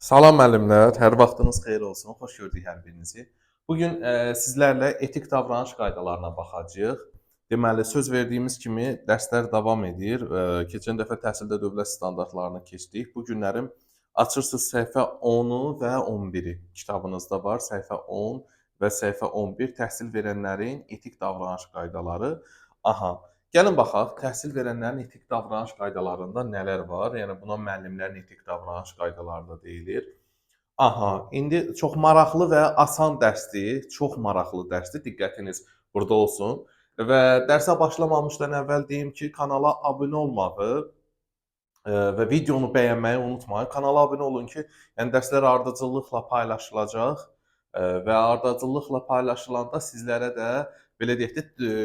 Salam müəllimlər, hər vaxtınız xeyir olsun. Xoş gördük hər birinizi. Bugün sizlərlə etik davranış qaydalarına baxacağıq. Deməli, söz verdiyimiz kimi dərslər davam edir. Keçən dəfə təhsildə dövlət standartlarını keçdik. Bu günlərim açırsınız səhifə 10-u və 11-i kitabınızda var. Səhifə 10 və səhifə 11 təhsil verənlərin etik davranış qaydaları. Aha, gəlin baxaq, təhsil verənlərin etik davranış qaydalarında nələr var? Yəni buna müəllimlərin etik davranış qaydaları da deyilir. Aha, indi çox maraqlı və asan dərsdir. Çox maraqlı dərsdir. Diqqətiniz burada olsun. Və dərsə başlamamışdan əvvəl deyim ki, kanala abunə olmağı və videonu bəyənməyi unutmayın. Kanala abunə olun ki, yəni dərslər ardıcıllıqla paylaşılacaq və ardıcıllıqla paylaşılanda sizlərə də belə deyək də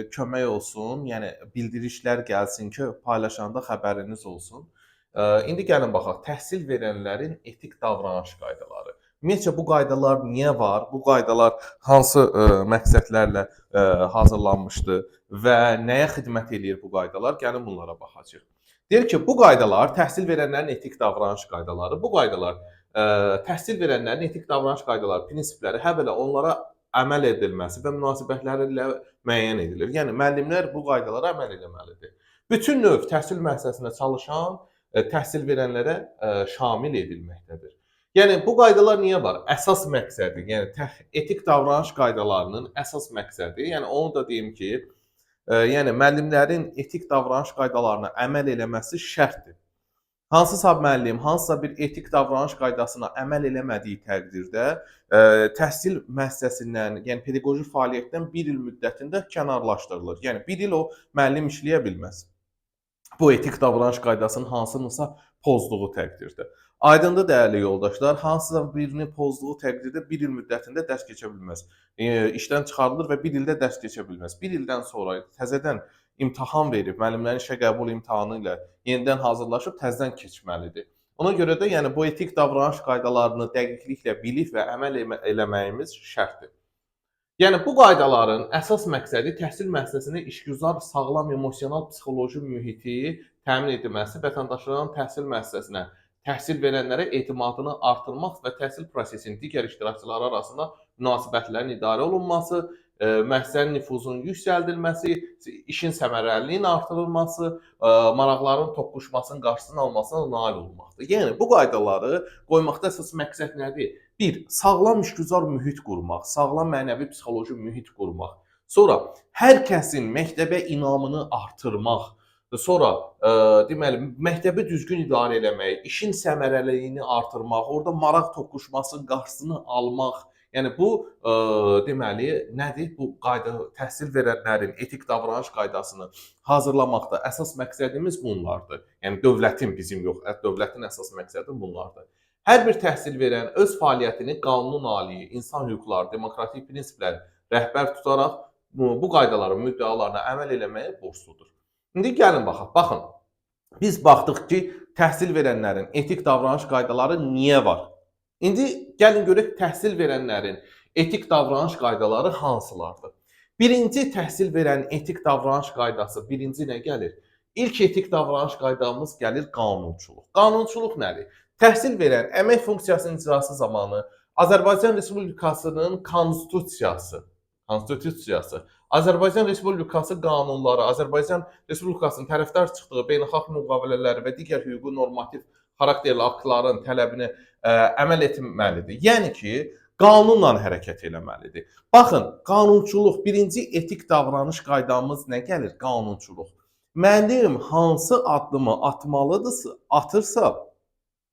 kömək olsun. Yəni bildirişlər gəlsin ki, paylaşanda xəbəriniz olsun. İndi gəlin baxaq. Təhsil verənlərin etik davranış qaydaları. Ümumiyyətcə bu qaydalar niyə var? Bu qaydalar hansı məqsədlərlə hazırlanmışdı və nəyə xidmət eləyir bu qaydalar? Gəlin bunlara baxacağıq. Deyir ki, bu qaydalar təhsil verənlərin etik davranış qaydaları. Bu qaydalar təhsil verənlərin etik davranış qaydaları, prinsipləri, həbelə onlara əməl edilməsi və münasibətləri ilə müəyyən edilir. Yəni müəllimlər bu qaydalara əməl etməlidir. Bütün növ təhsil müəssisəsində çalışan təhsil verənlərə şamil edilməkdədir. Yəni bu qaydalar niyə var? Əsas məqsədi, yəni etik davranış qaydalarının əsas məqsədi, yəni onu da deyim ki, yəni müəllimlərin etik davranış qaydalarına əməl eləməsi şərtdir. Hansısa müəllim, hansısa bir etik davranış qaydasına əməl eləmədiyi təqdirdə təhsil müəssisəsindən, yəni pedaqoji fəaliyyətdən 1 il müddətində kənarlaşdırılır. Yəni 1 il o müəllim işləyə bilməz. Bu etik davranış qaydasının hansınısa pozduğu təqdirdə. Aydındır dəyərli yoldaşlar, hansısa birini pozduğu təqdirdə 1 il müddətində dərs keçə bilməz. İşdən çıxarılır və 1 ildə dərs keçə bilməz. 1 ildən sonra təzədən imtahan verib, müəllimlərin işə qəbul imtahanı ilə yenidən hazırlaşıb təzədən keçməlidir. Ona görə də yəni bu etik davranış qaydalarını dəqiqliklə bilib və əməl eləməyimiz şərtdir. Yəni bu qaydaların əsas məqsədi təhsil müəssisəsində işgüzar, sağlam emosional, psixoloji mühiti təmin edilməsi, vətəndaşların təhsil müəssisəsinə, təhsil verənlərə etimadını artırmaq və təhsil prosesinin digər iştirakçıları arasında münasibətlərin idarə olunması, müəssisənin nüfuzunun yüksəldilməsi, işin səmərəliliyinin artırılması, maraqların toqquşmasının qarşısının alınmasına nail olmaqdır. Yəni bu qaydaları qoymaqda əsas məqsəd nədir? 1. Sağlam işgüzar mühit qurmaq, sağlam mənəvi psixoloji mühit qurmaq. Sonra hər kəsin məktəbə inamını artırmaq. Sonra deməli məktəbi düzgün idarə eləmək, işin səmərəliliyini artırmaq, orada maraq toqquşmasının qarşısını almaq. Yəni bu deməli nədir? Bu qayda təhsil verənlərin etik davranış qaydasını hazırlamaqda əsas məqsədimiz bunlardır. Yəni dövlətin bizim yox, dövlətin əsas məqsədi bunlardır. Hər bir təhsil verən öz fəaliyyətini qanunun aliyi, insan hüquqları, demokratik prinsiplər rəhbər tutaraq bu qaydaların müddəalarına əməl eləməyə borcludur. İndi gəlin baxaq. Baxın, biz baxdıq ki, təhsil verənlərin etik davranış qaydaları niyə var? İndi gəlin görək təhsil verənlərin etik davranış qaydaları hansılardır? Birinci təhsil verən etik davranış qaydası, birinci nə gəlir? İlk etik davranış qaydamız gəlir qanunçuluq. Qanunçuluq nədir? Təhsil verən əmək funksiyasının icrası zamanı Azərbaycan Respublikasının konstitusiyası, Azərbaycan Respublikası qanunları, Azərbaycan Respublikasının tərəfdar çıxdığı beynəlxalq müqavilələri və digər hüquqi normativ xarakterli aktların tələbini əməl etməlidir. Yəni ki, qanunla hərəkət eləməlidir. Baxın, qanunçuluq, birinci etik davranış qaydamız nə gəlir? Qanunçuluq. Müəllim hansı addımı atırsa,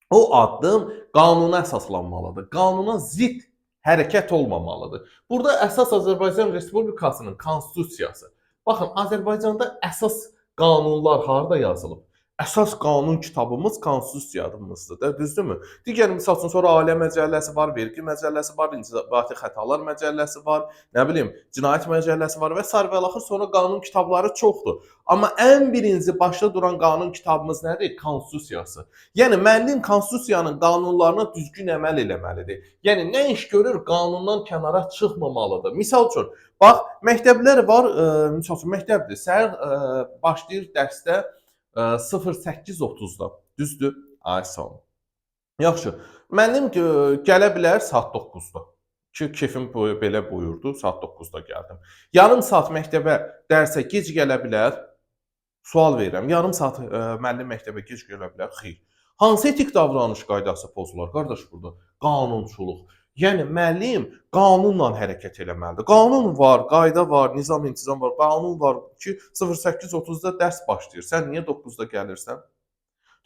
o addım qanuna əsaslanmalıdır. Qanuna zidd hərəkət olmamalıdır. Burada əsas Azərbaycan Respublikasının konstitusiyası. Baxın, Azərbaycanda əsas qanunlar harda yazılıb? Əsas qanun kitabımız konstitusiyamızdır da, düzdürmü? Digər misal üçün sonra Ailə Məcəlləsi var, Vergi Məcəlləsi var, İnzibati Xətalar Məcəlləsi var, nə bilim, Cinayət Məcəlləsi var və sair və axır sonra qanun kitabları çoxdur. Amma ən birinci başda duran qanun kitabımız nədir? Konstitusiyası. Yəni müəllim konstitusiyanın qanunlarına düzgün əməl eləməlidir. Yəni nə iş görür, qanundan kənara çıxmamalıdır. Misal üçün, bax, məktəblər var, misal üçün məktəbdir. Səhər başlayır dərsdə 08:30-da. Düzdür? Ay sağ olun. Yaxşı. Müəllim gələ bilər saat 9-da. Ki, kefim belə buyurdu, saat 9-da gəldim. Yarım saat məktəbə, dərsə gec gələ bilər. Sual verirəm. Yarım saat müəllim məktəbə gec gələ bilər? Xeyr. Hansı etik davranış qaydası pozular qardaş burada? Qanunçuluq. Yəni müəllim qanunla hərəkət eləməlidir. Qanun var, qayda var, nizam-intizam var. Qanun var ki, 08:30-da dərs başlayır. Sən niyə 9-da gəlirsən?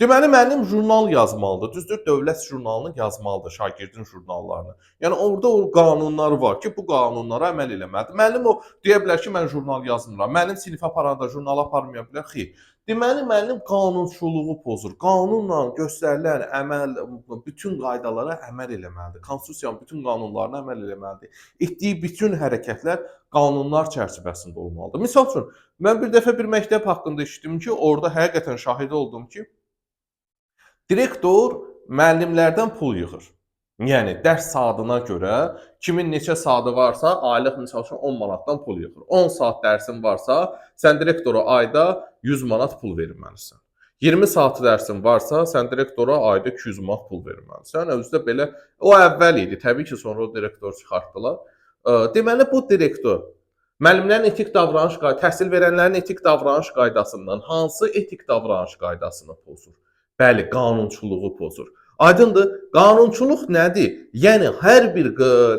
Deməli müəllim jurnal yazmalıdır. Düzdür, dövlət jurnalını yazmalıdır, şagirdin jurnallarını. Yəni orada o qanunlar var ki, bu qanunlara əməl eləməlidir. Müəllim o deyə bilər ki, mən jurnal yazmıram. Müəllim sinif aparanda jurnal aparmaya bilər. Xeyr. Deməli müəllim qanunçuluğu pozur. Qanunla göstərilən əməl bütün qaydalara əməl eləməlidir. Konstitusiyanın bütün qanunlarına əməl eləməlidir. Etdiyi bütün hərəkətlər qanunlar çərçivəsində olmalıdır. Məsəl üçün, mən bir dəfə bir məktəb haqqında eşitdim ki, orada həqiqətən şahidi oldum ki, direktor müəllimlərdən pul yığır. Yəni dərs saatına görə kimin neçə saatı varsa, aylıq misal üçün 10 manatdan pul yığır. 10 saat dərsin varsa, sən direktora ayda 100 manat pul verməlisən. 20 saat dərsin varsa, sən direktora ayda 200 manat pul verməlisən. Özü də belə o əvvəl idi. Təbii ki, sonra o direktor çıxartdılar. Deməli bu direktor müəllimlərin etik davranış təhsil verənlərin etik davranış qaydasından hansı etik davranış qaydasını pozur? Bəli, qanunçuluğu pozur. Aydındır? Qanunçuluq nədir? Yəni hər bir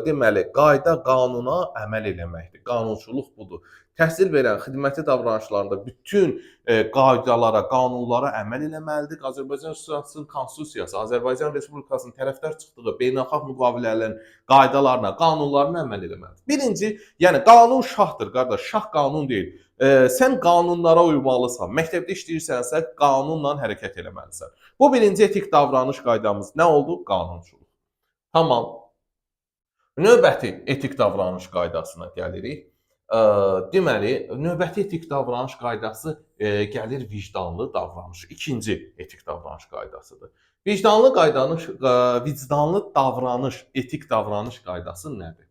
deməli qayda, qanuna əməl eləməkdir. Qanunçuluq budur. Təhsil verən xidməti davranışlarında bütün qaydalara, qanunlara əməl eləməlidir. Azərbaycan Respublikasının Konstitusiyası, Azərbaycan Respublikasının tərəfdar çıxdığı beynəlxalq müqavilələrin qaydalarına, qanunlarına əməl eləməlidir. Birinci, yəni qanun şahdır, qardaş, şah qanun deyil. Sən qanunlara uymalısan. Məktəbdə işləyirsənsə, qanunla hərəkət eləməlisən. Bu birinci etik davranış qaydamız nə oldu? Qanunçuluq. Tamam. Növbəti etik davranış qaydasına gəlirik. Deməli, növbəti etik davranış qaydası gəlir vicdanlı davranış. İkinci etik davranış qaydasıdır. Vicdanlı davranış, etik davranış qaydası nədir?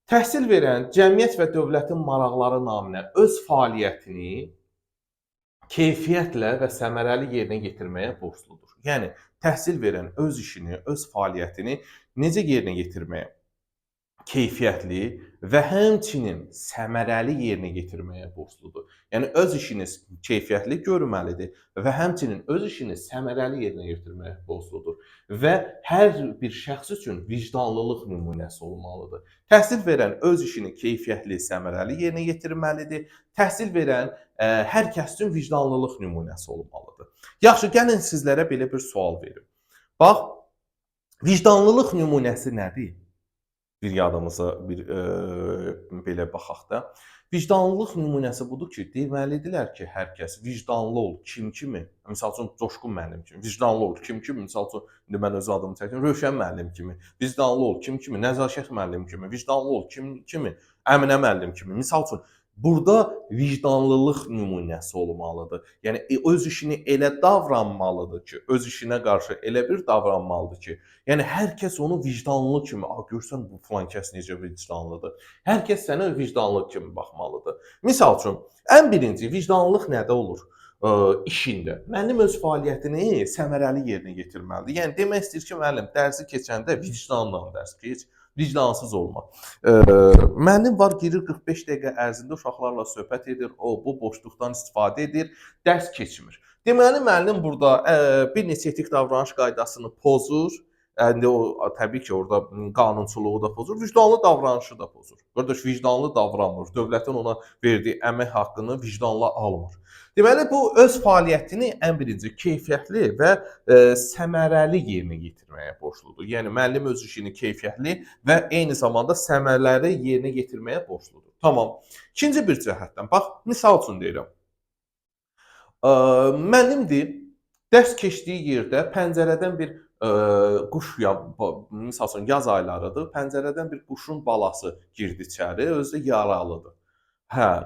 Təhsil verən cəmiyyət və dövlətin maraqları naminə öz fəaliyyətini keyfiyyətlə və səmərəli yerinə yetirməyə borcludur. Yəni təhsil verən öz işini, öz fəaliyyətini necə yerinə yetirməyə? Keyfiyyətli və həmçinin səmərəli yerinə yetirməyə borcludur. Yəni öz işini keyfiyyətli görməlidir və həmçinin öz işini səmərəli yerinə yetirməyə borcludur və hər bir şəxs üçün vicdanlılıq nümunəsi olmalıdır. Təhsil verən öz işini keyfiyyətli, səmərəli yerinə yetirməlidir. Təhsil verən hər kəs üçün vicdanlılıq nümunəsi olmalıdır. Yaxşı, gəlin sizlərə belə bir sual verim. Bax, vicdanlılıq nümunəsi nədir? Bir yadımıza belə baxaq da. Vicdanlılıq nümunəsi budur ki, deməlidirlər ki, hər kəs vicdanlı ol, kim kimi? Məsəl üçün Coşqun müəllim kimi. Vicdanlı ol, kim kimi? Məsəl üçün indi mən öz adımı çəkim. Rövşən müəllim kimi. Vicdanlı ol, kim kimi? Nəzakət müəllim kimi. Vicdanlı ol, kim kimi? Əminə müəllim kimi. Məsəl üçün burada vicdanlılıq nümunəsi olmalıdır. Yəni öz işini elə davranmalıdır ki, öz işinə qarşı elə bir davranmalıdır ki, yəni hər kəs onu vicdanlı kimi, görsən bu filan kəs necə vicdanlıdır. Hər kəs sənə vicdanlı kimi baxmalıdır. Məsəl üçün, ən birinci vicdanlılıq nədə olur? İşində. Müəllim öz fəaliyyətini səmərəli yerinə yetirməlidir. Yəni demək istəyir ki, müəllim dərsi keçəndə vicdanla dərs keç. Vicdansız olma. Müəllim var, girir 45 dəqiqə ərzində uşaqlarla söhbət edir, bu boşluqdan istifadə edir, dərs keçmir. Deməli, müəllim burada bir neçə etik davranış qaydasını pozur. İndi o təbii ki, orada qanunçuluğu da pozur, vicdanlı davranışı da pozur. Qardaş vicdanlı davranmır, dövlətin ona verdiyi əmək haqqını vicdanla almır. Deməli, bu öz fəaliyyətini ən birinci keyfiyyətli və səmərəli yerinə yetirməyə borcludur. Yəni, müəllim öz işini keyfiyyətli və eyni zamanda səmərəli yerinə yetirməyə borcludur. Tamam. İkinci bir cəhətdən, bax, misal üçün deyirəm. Müəllimdir, dərs keçdiyi yerdə pəncərədən bir quş, misal üçün yaz aylarıdır, pəncərədən bir quşun balası girdi içəri, özü də yaralıdır.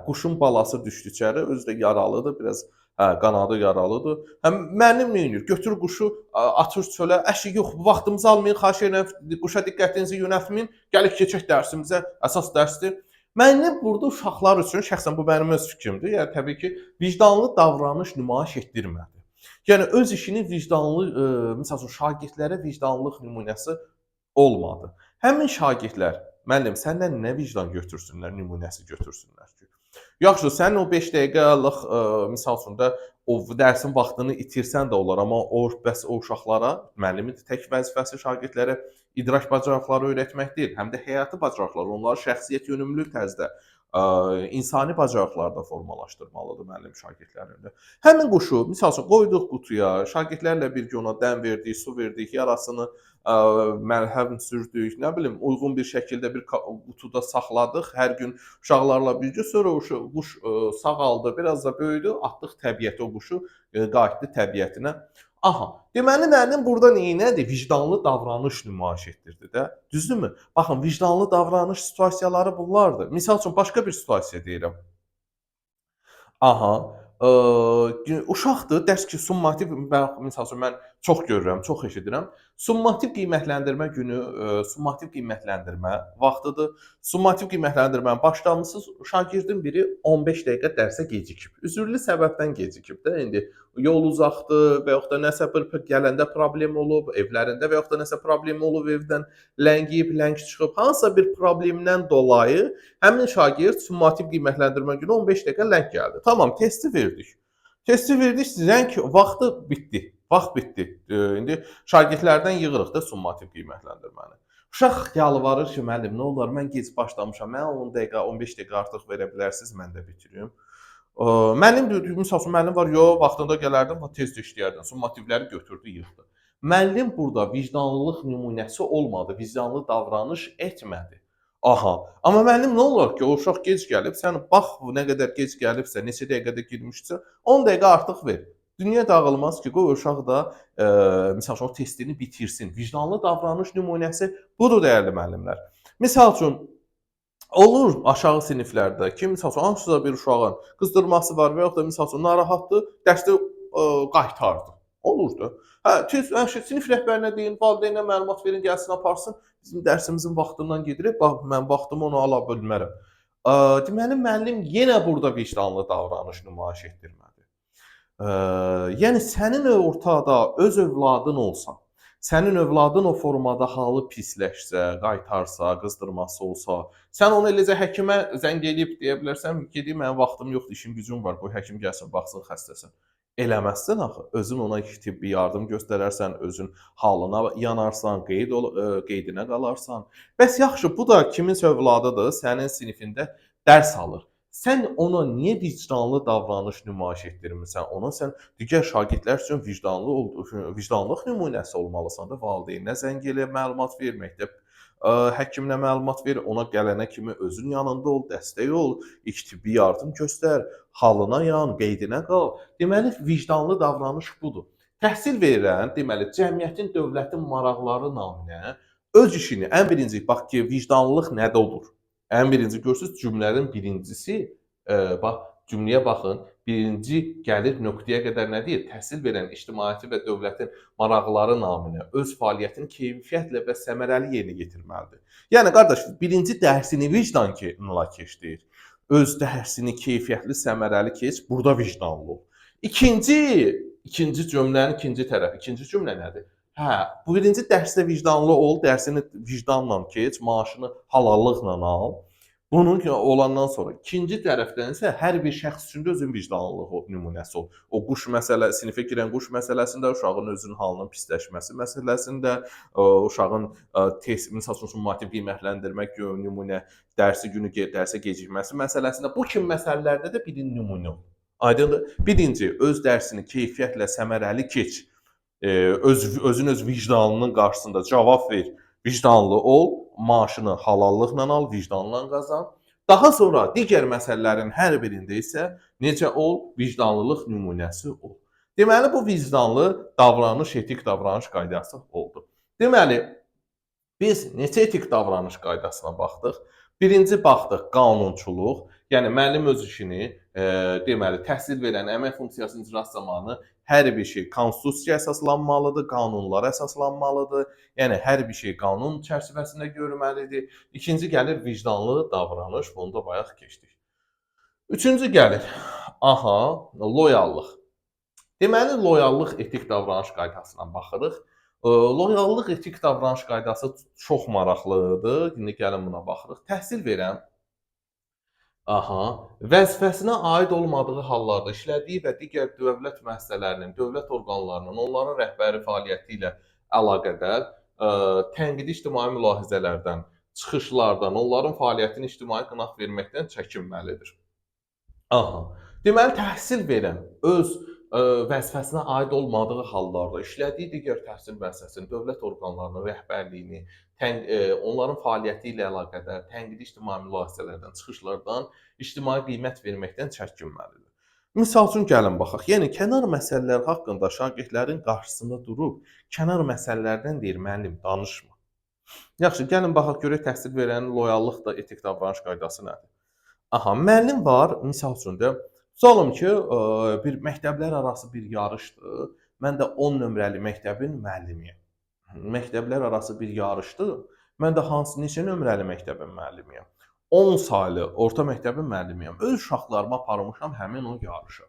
Quşun balası düşdü içəri, özü də yaralıdır, biraz qanadı yaralıdır. Müəllim nə edir? Götür quşu, atır çölə. Əşi, yox, vaxtımızı almayın, xahiş edirəm, quşa diqqətinizi yönəltməyin. Gəlin keçək dərsimizə, əsas dərsdir. Müəllim burada uşaqlar üçün, şəxsən bu mənim öz fikrimdir. Yəni təbii ki, vicdanlı davranış nümayiş etdirmədi. Yəni öz işini vicdanlı, məsəl üçün şagirdlərə vicdanlılıq nümunəsi olmadı. Həmin şagirdlər, müəllim səndən nə vicdan götürsünlər, nümunəsi götürsünlər ki? Yaxşı, sənin o 5 dəqiqəlik, misal üçün də o dərsin vaxtını itirsən də olar, amma bəs o uşaqlara müəllimin tək vəzifəsi şagirdlərə idrak bacarıqları öyrətmək deyil, həm də həyati bacarıqlar, onları şəxsiyyət yönümlü tərzdə, insani bacarıqlarda formalaşdırmalıdır müəllim şagirdlərində. Həmin quşu misal üçün qoyduq qutuya, şagirdlərlə birgə ona dəm verdik, su verdik, yarasını məlhəm sürdük, nə bilim, uyğun bir şəkildə bir qutuda saxladıq hər gün uşaqlarla birgə. Sonra quş sağaldı, biraz da böyüdü, atdıq təbiətə o quşu, qayıtdı təbiətinə. Aha, deməli müəllim burada neynədi? Vicdanlı davranış nümayiş etdirdi də. Düzdürmü? Baxın, vicdanlı davranış situasiyaları bunlardır. Misal üçün başqa bir situasiya deyirəm. Aha, uşaqdır, dərs ki, summativ misal üçün mən çox görürəm, çox eşidirəm. Summativ qiymətləndirmə günü, summativ qiymətləndirmə vaxtıdır. Summativ qiymətləndirməni başlamısınız, şagirdin biri 15 dəqiqə dərsə gecikib. Üzürlü səbəbdən gecikib də indi. Yol uzaqdır və yaxud da nəsə bir gələndə problem olub, evlərində və yaxud da nəsə problem olub evdən, ləngiyib, ləng çıxıb, hansısa bir problemdən dolayı həmin şagird summativ qiymətləndirmə günü 15 dəqiqə ləng gəldi. Tamam, testi verdik. Testi verdik, zəng vaxtı bitdi. Vaxt bitdi. İndi şagirdlərdən yığırıq da summativ qiymətləndirməni. Uşaq yalvarır ki, müəllim, nə olar, mən gec başlamışam, mənə 10 dəqiqə, 15 dəqiqə artıq verə bilərsiniz, mən də bitirim. Müəllim misal üçün müəllim var, yox, vaxtında gələrdim, tez işləyərdim, summativləri götürdü, yığdı. Müəllim burada vicdanlılıq nümunəsi olmadı, vicdanlı davranış etmədi. Aha, amma müəllim nə olar ki, o uşaq gec gəlib, sən bax nə qədər gec gəlibsə, neçə dəqiqədə girmişsə, 10 dəqiqə artıq ver. Dünya dağılmaz ki, qoy o uşaq da misal üçün o testini bitirsin. Vicdanlı davranış nümunəsi budur dəyərli müəllimlər. Misal üçün olur aşağı siniflərdə ki, misal üçün hansısa bir uşağın qızdırması var və yaxud da misal üçün narahatdır, dərsdə qaytardı. Olur da. Hə, tez sinif rəhbərinə deyin, valideynə məlumat verin, gəlsin aparsın. Bizim dərsimizin vaxtından gedirik. Bax, mən vaxtımı ona ala bilmərəm. Deməli müəllim yenə burada vicdanlı davranış nümayiş etdirmədi. Yəni sənin ortada öz övladın olsa, sənin övladın o formada halı pisləşsə, qaytarsa, qızdırması olsa, sən onu eləcə həkimə zəng eləyib deyə bilərsən, gedim mənim vaxtım yoxdur, işim gücüm var, qoy həkim gəlsin, baxsın xəstəsən. Eləməzsən axı. Özün ona tibbi yardım göstərərsən, özün halına yanarsan, qeydinə qalarsan. Bəs yaxşı, bu da kiminsə övladıdır, sənin sinifində dərs alır. Sən ona niyə vicdanlı davranış nümayiş etdirmirsən? Ona sən digər şagirdlər üçün vicdanlılıq nümunəsi olmalısan da. Valideyninə zəng elə, məlumat ver, məktəb həkiminə məlumat ver, ona gələnə kimi özün yanında ol, dəstək ol, ilk tibbi yardım göstər, halına yan, qeydinə qal. Deməli, vicdanlı davranış budur. Təhsil verirən, deməli, cəmiyyətin, dövlətin maraqları naminə öz işini, ən birinci, bax ki, vicdanlılıq nədə olur? Ən birinci görürsüz cümlənin birincisi, bax cümləyə baxın, birinci gəlir nöqtəyə qədər nə deyir? Təhsil verən ictimaiyyəti və dövlətin maraqları naminə öz fəaliyyətini keyfiyyətlə və səmərəli yerinə yetirməlidir. Yəni qardaş, birinci dərsini vicdanla keçdir. Öz dərsini keyfiyyətli, səmərəli keç, burada vicdanlı ol. İkinci cümlənin ikinci tərəfi, ikinci cümlə nədir? Hə, bu birinci dərsdə vicdanlı ol, dərsini vicdanla keç, maaşını halallıqla al. Bunun olandan sonra ikinci tərəfdən isə hər bir şəxs üçün də özün vicdanlılıq nümunəsi ol. O quş məsələ, sinifə girən quş məsələsində, uşağın özünün halının pisləşməsi məsələsində, uşağın test, misal üçün summativ qiymətləndirmək nümunə, dərsi günü dərsə gecikməsi məsələsində, bu kimi məsələlərdə də bir nümunə ol. Aydındır? Birinci, öz dərsini keyfiyyətlə, səmərəli keç. Özün öz vicdanının qarşısında cavab ver, vicdanlı ol, maaşını halallıqla al, vicdanla qazan. Daha sonra digər məsələlərin hər birində isə necə ol, vicdanlılıq nümunəsi ol. Deməli, bu vicdanlı davranış, etik davranış qaydası oldu. Deməli, biz neçə etik davranış qaydasına baxdıq? Birinci baxdıq qanunçuluq, yəni müəllim öz işini, deməli, təhsil verən əmək funksiyasının icrası zamanı hər bir şey konstitusiyaya əsaslanmalıdır, qanunlara əsaslanmalıdır. Yəni hər bir şey qanun çərçivəsində görülməlidir. İkinci gəlir vicdanlı davranış, bunu da bayaq keçdik. Üçüncü gəlir, loyallıq. Deməli, loyallıq etik davranış qaydasına baxırıq. Loyallıq etik davranış qaydası çox maraqlıdır. İndi gəlin buna baxırıq. Təhsil verən vəzifəsinə aid olmadığı hallarda işlədiyi və digər dövlət müəssisələrinin, dövlət orqanlarının, onların rəhbəri fəaliyyəti ilə əlaqədar tənqidi ictimai mülahizələrdən, çıxışlardan, onların fəaliyyətini ictimai qınaq verməkdən çəkinməlidir. Deməli, təhsil verən öz vəzifəsinə aid olmadığı hallarda işlədiyi digər təhsil müəssisəsinin, dövlət orqanlarının rəhbərliyini, onların fəaliyyəti ilə əlaqədar tənqidi ictimai mülahizələrdən, çıxışlardan ictimai qiymət verməkdən çəkinməlidir. Misal üçün gəlin baxaq. Yəni kənar məsələlər haqqında şagirdlərin qarşısında durub kənar məsələlərdən deyir müəllim danışma. Yaxşı, gəlin baxaq görək təhsil verənin loyallıq da etik davranış qaydası nədir? Müəllim var, misal üçün də tutalım ki, bir məktəblər arası bir yarışdır. Mən də 10 nömrəli məktəbin müəllimiyəm. Məktəblər arası bir yarışdır. Mən də neçə nömrəli məktəbin müəllimiyəm? 10 saylı orta məktəbin müəllimiyəm. Öz uşaqlarımı aparmışam həmin o yarışa.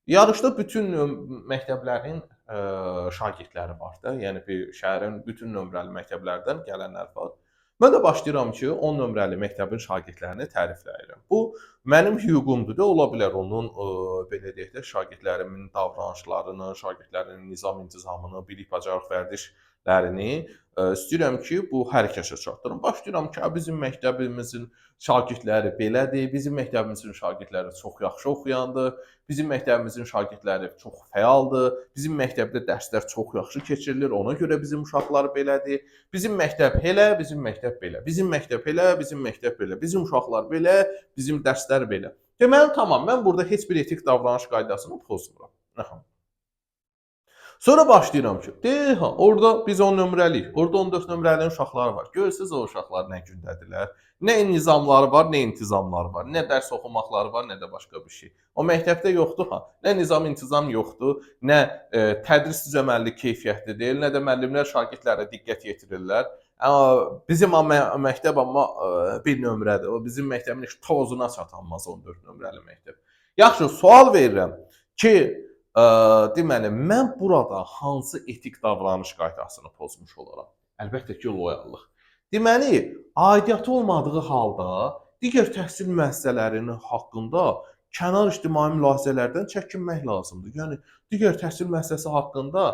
Yarışda bütün məktəblərin şagirdləri var da, yəni şəhərin bütün nömrəli məktəblərdən gələnlər var. Mən də başlayıram ki, 10 nömrəli məktəbin şagirdlərini tərifləyirəm. Bu mənim hüququmdur da, ola bilər onun belə deyək də şagirdlərimin davranışlarını, şagirdlərin nizam-intizamını, bilik-bacarıq vərdişlərini istəyirəm ki, bu hər kəsə çatdırım. Başlayıram ki, bizim məktəbimizin şagirdləri belədir, bizim məktəbimizin şagirdləri çox yaxşı oxuyandır, bizim məktəbimizin şagirdləri çox fəaldır, bizim məktəbdə dərslər çox yaxşı keçirilir, ona görə bizim uşaqlar belədir, bizim məktəb elə, bizim məktəb belə, bizim məktəb elə, bizim məktəb belə, bizim uşaqlar belə, bizim dərslər belə. Deməli, tamam, mən burada heç bir etik davranış qaydasını pozmuram. Sonra başlayıram ki, orada biz 10 nömrəliyik, orada 14 nömrəli uşaqlar var. Görürsünüz o uşaqlar nə gündədirlər. Nə nizamları var, nə intizamları var, nə dərs oxumaqları var, nə də başqa bir şey. O məktəbdə yoxdur nə nizam intizam yoxdur, nə tədris düzəməlli keyfiyyətli deyil, nə də müəllimlər şagirdlərə diqqət yetirirlər. Bizim məktəb amma bir nömrədir. O bizim məktəbin heç tozuna çatanmaz 14 nömrəli məktəb. Yaxşı, sual verirəm ki, deməli, mən burada hansı etik davranış qaydasını pozmuş olaram? Əlbəttə ki, loyallıq. Deməli, aidiyyatı olmadığı halda digər təhsil müəssisələrinin haqqında kənar ictimai mülahizələrdən çəkinmək lazımdır. Yəni, digər təhsil müəssisəsi haqqında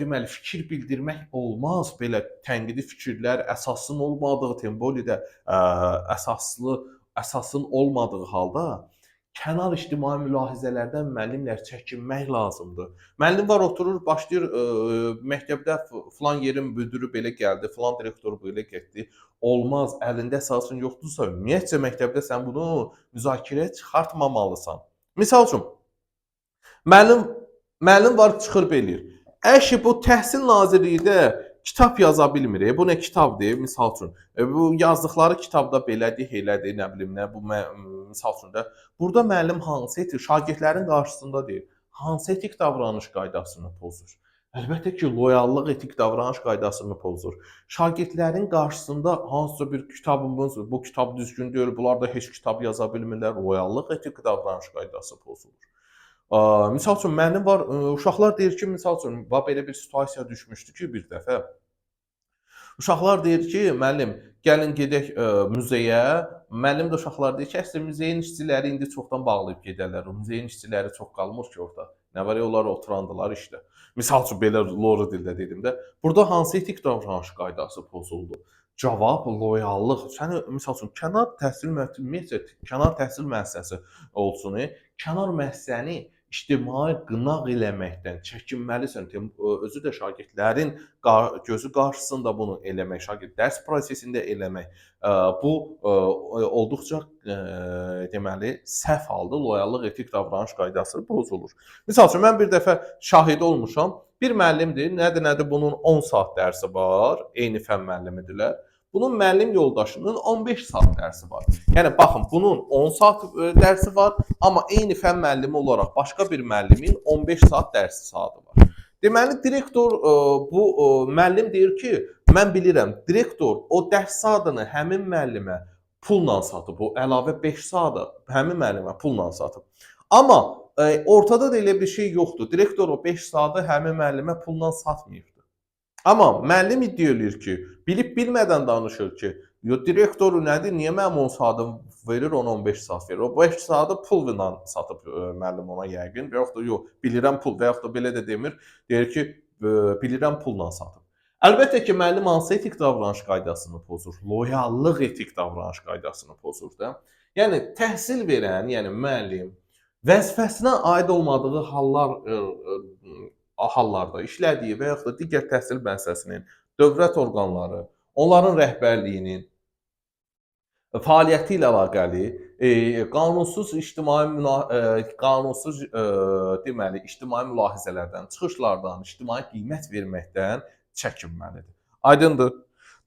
deməli, fikir bildirmək olmaz. Belə tənqidi fikirlər əsasın olmadığı, tembolidə əsasın olmadığı halda kənar ictimai mülahizələrdən müəllimlər çəkinmək lazımdır. Müəllim var, oturur, başlayır, məktəbdə filan yerin müdürü belə gəldi, filan direktor belə getdi. Olmaz, əlində əsasın yoxdursa, ümumiyyətcə məktəbdə sən bunu müzakirəyə çıxartmamalısan. Misal üçün, müəllim var, çıxır belə. Əşi, bu Təhsil Nazirliyi də kitab yaza bilmir. Bu nə kitabdır? Misal üçün, bu yazdıqları kitabda belədir, elədir, nə bilim nə, bu misal üçün də burada müəllim hansı etik şagirdlərin qarşısında deyir, hansı etik davranış qaydasını pozur? Əlbəttə ki, loyallıq etik davranış qaydasını pozur. Şagirdlərin qarşısında hansısa bir kitabımız, bu kitab düzgün deyil, bunlar da heç kitab yaza bilmirlər, loyallıq etik davranış qaydası pozulur. Misal üçün, müəllim var, uşaqlar deyir ki, misal üçün, belə bir situasiya düşmüşdü ki, bir dəfə. Uşaqlar deyir ki, müəllim, gəlin gedək muzeyə. Müəllim də uşaqlar deyir ki, əslində muzeyin işçiləri indi çoxdan bağlayıb gedərlər. O muzeyin işçiləri çox qalmır ki, orada. Nə var, onlar oturandılar işdə. Misal üçün, belə lori dildə dedim də. Burada hansı etik davranış qaydası pozuldu? Cavab loyallıq. Sən misal üçün kənar təhsil müəssisəsi olsun, kənar müəssisəni ictimai qınaq eləməkdən çəkinməlisən. Özü də şagirdlərin gözü qarşısında bunu eləmək, şagird dərs prosesində eləmək, bu olduqca deməli səhv halda loyallıq etik davranış qaydası pozulur. Misal üçün, mən bir dəfə şahid olmuşam. Bir müəllimdir, nədir, bunun 10 saat dərsi var, eyni fənn müəllimidirlər. Bunun müəllim yoldaşının 15 saat dərsi var. Yəni, baxın, bunun 10 saat dərsi var, amma eyni fənn müəllimi olaraq başqa bir müəllimin 15 saat dərsi saatı var. Deməli, direktor, bu müəllim deyir ki, mən bilirəm, direktor o dərs saatını həmin müəllimə pulla satıb, o əlavə 5 saatı həmin müəllimə pulla satıb. Amma ortada da elə bir şey yoxdur. Direktor o 5 saatı həmin müəllimə pulla satmayıbdır. Amma müəllim iddia eləyir ki, bilib-bilmədən danışır ki, yo direktor nədir, niyə mənim 10 saatım verir, ona 15 saat verir. O 5 saatı pulla satıb müəllim ona yəqin və yaxud da yox, bilirəm pul və yaxud da belə də demir. Deyir ki, bilirəm pulla satıb. Əlbəttə ki, müəllim hansı etik davranış qaydasını pozur? Loyallıq etik davranış qaydasını pozur da. Yəni təhsil verən, yəni müəllim vəzifəsinə aid olmadığı hallarda işlədiyi və yaxud da digər təhsil müəssisəsinin dövlət orqanları, onların rəhbərliyinin fəaliyyəti ilə əlaqəli qanunsuz deməli ictimai mülahizələrdən, çıxışlardan, ictimai qiymət verməkdən çəkinməlidir. Aydındır?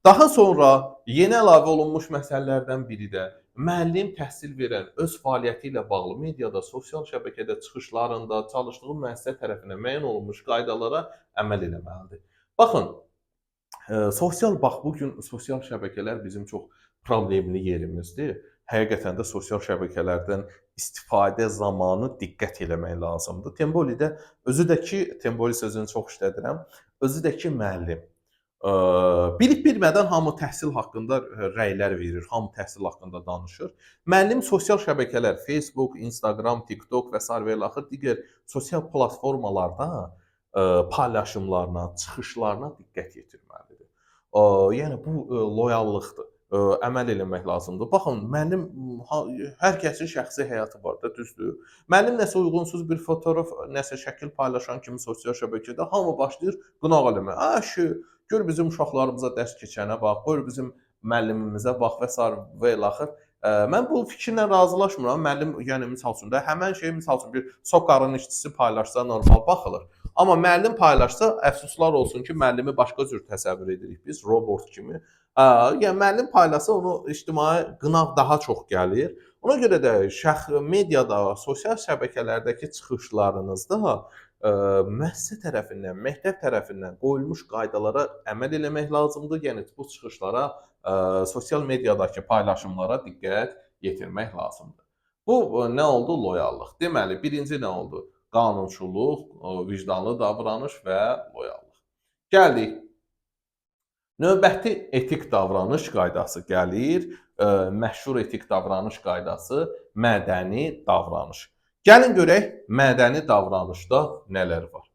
Daha sonra yeni əlavə olunmuş məsələlərdən biri də müəllim təhsil verən öz fəaliyyəti ilə bağlı mediada, sosial şəbəkədə çıxışlarında çalışdığı müəssisə tərəfindən müəyyən olunmuş qaydalara əməl etməlidir. Baxın, bu gün sosial şəbəkələr bizim çox problemli yerimizdir. Həqiqətən də sosial şəbəkələrdən istifadə zamanı diqqət eləmək lazımdır. Tembolidə Temboli sözünü çox işlədirəm. Özü də ki, müəllim. Bilib-bilmədən hamı təhsil haqqında rəylər verir, hamı təhsil haqqında danışır. Müəllim sosial şəbəkələr, Facebook, Instagram, TikTok və sair və ilaxır digər sosial platformalarda paylaşımlarına, çıxışlarına diqqət yetirməlidir. Yəni bu loyallıqdır. Əməl eləmək lazımdır. Baxın, müəllim hər kəsin şəxsi həyatı var da, düzdür? Müəllim nəsə uyğunsuz bir fotoğraf, nəsə şəkil paylaşan kimi sosial şəbəkədə hamı başlayır qınaq eləməyə. "A, gör bizim uşaqlarımıza dərs keçənə bax, gör bizim müəllimimizə bax" və sair və ilaxır. Mən bu fikirlə razılaşmıram. Müəllim, yəni misal üçün də həmin şey misal üçün bir SOCAR-ın işçisi paylaşsa normal baxılır. Amma müəllim paylaşsa, əfsuslar olsun ki, müəllimi başqa cür təsəvvür edirik biz, robot kimi. Yəni müəllim paylaşsa onu ictimai qınaq daha çox gəlir. Ona görə də mediada, sosial şəbəkələrdəki çıxışlarınızda müəssisə tərəfindən, məktəb tərəfindən qoyulmuş qaydalara əməl eləmək lazımdır. Yəni bu çıxışlara, sosial mediadakı paylaşımlara diqqət yetirmək lazımdır. Bu nə oldu? Loyallıq. Deməli, birinci nə oldu? Qanunçuluq, vicdanlı davranış və loyallıq. Gəldik. Növbəti etik davranış qaydası gəlir. Məşhur etik davranış qaydası mədəni davranış. Gəlin görək mədəni davranışda nələr var.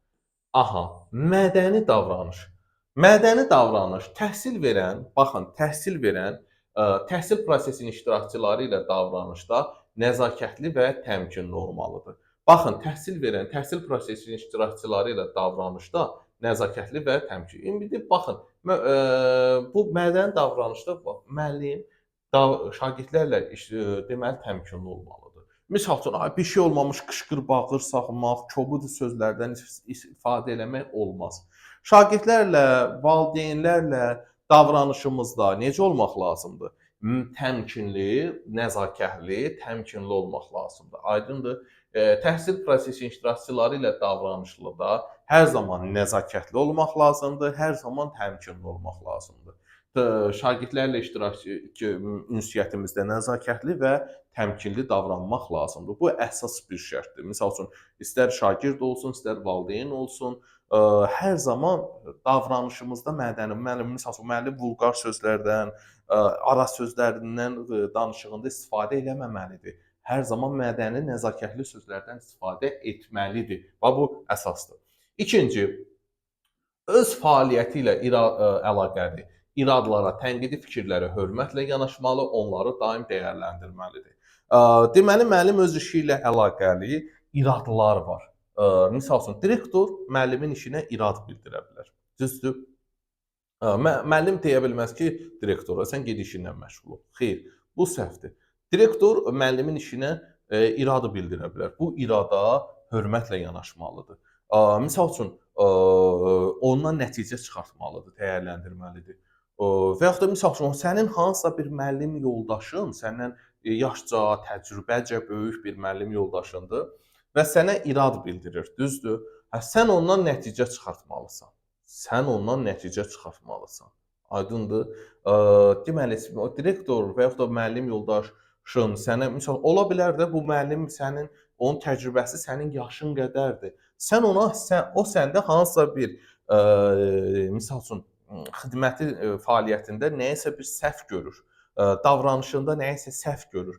Aha, mədəni davranış. Mədəni davranış təhsil verən, baxın, təhsil prosesinin iştirakçıları ilə davranışda nəzakətli və təmkinli olmalıdır. Baxın, təhsil prosesinin iştirakçıları ilə davranışda nəzakətli və təmkinli. İndi baxın, bu mədəni davranışda müəllim şagirdlərlə deməli təmkinli olmalıdır. Misal üçün, bir şey olmamış qışqır, bağır, saxlamaq, kobud sözlərdən istifadə eləmək olmaz. Şagirdlərlə, valideynlərlə davranışımızda necə olmaq lazımdır? Təmkinli, nəzakətli, təmkinli olmaq lazımdır. Aydındır? Təhsil prosesi iştirakçıları ilə davranışda hər zaman nəzakətli olmaq lazımdır, hər zaman təmkinli olmaq lazımdır. Şagirdlərlə ünsiyyətimizdə nəzakətli və təmkinli davranmaq lazımdır. Bu əsas bir şərtdir. Misal üçün, istər şagird olsun, istər valideyn olsun, hər zaman davranışımızda misal üçün, müəllim vulqar sözlərdən, ara sözlərindən danışığında istifadə eləməməlidir. Hər zaman mədəni, nəzakətli sözlərdən istifadə etməlidir. Və bu əsasdır. İkinci, öz fəaliyyəti ilə əlaqəli iradlara, tənqidi fikirlərə hörmətlə yanaşmalı, onları daim dəyərləndirməlidir. Deməli, müəllim öz işi ilə əlaqəli iradlar var. Misal üçün, direktor müəllimin işinə irad bildirə bilər. Düzdür? Müəllim deyə bilməz ki, direktora, sən ged işinlə məşğul ol. Xeyr, bu səhvdir. Direktor müəllimin işinə iradı bildirə bilər. Bu irada hörmətlə yanaşmalıdır. Misal üçün, ondan nəticə çıxartmalıdır, dəyərləndirməlidir. Və yaxud da misal üçün, sənin hansısa bir müəllim yoldaşın, səndən yaşca, təcrübəcə böyük bir müəllim yoldaşındır və sənə irad bildirir, düzdür? Sən ondan nəticə çıxartmalısan. Aydındır? Deməli, o direktor və yaxud da müəllim yoldaşın sənə, misal, ola bilər də bu müəllim sənin onun təcrübəsi sənin yaşın qədərdir. O səndə hansısa bir misal üçün xidməti fəaliyyətində nəyəsə bir səhv görür, davranışında nəyəsə səhv görür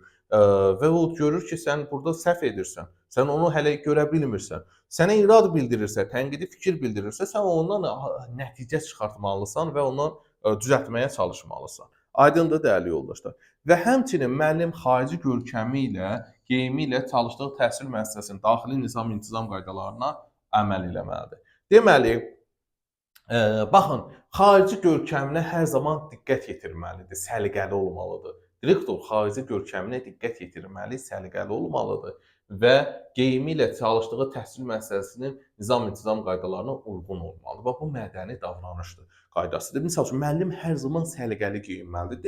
və o görür ki, sən burada səhv edirsən, sən onu hələ görə bilmirsən. Sənə irad bildirirsə, tənqidi fikir bildirirsə, sən ondan nəticə çıxartmalısan və onu düzəltməyə çalışmalısan. Aydındır dəyərli yoldaşlar. Və həmçinin müəllim xarici görkəmi ilə, geyimi ilə çalışdığı təhsil müəssisəsinin daxili nizam-intizam qaydalarına əməl eləməlidir. Deməli, baxın, xarici görkəminə hər zaman diqqət yetirməlidir, səliqəli olmalıdır. Direktor xarici görkəminə diqqət yetirməli, səliqəli olmalıdır və geyimi ilə çalışdığı təhsil müəssisəsinin nizam-intizam qaydalarına uyğun olmalıdır. Bax, bu mədəni davranışdır, qaydasıdır. Misal üçün, müəllim hər zaman səliqəli geyinməlidir.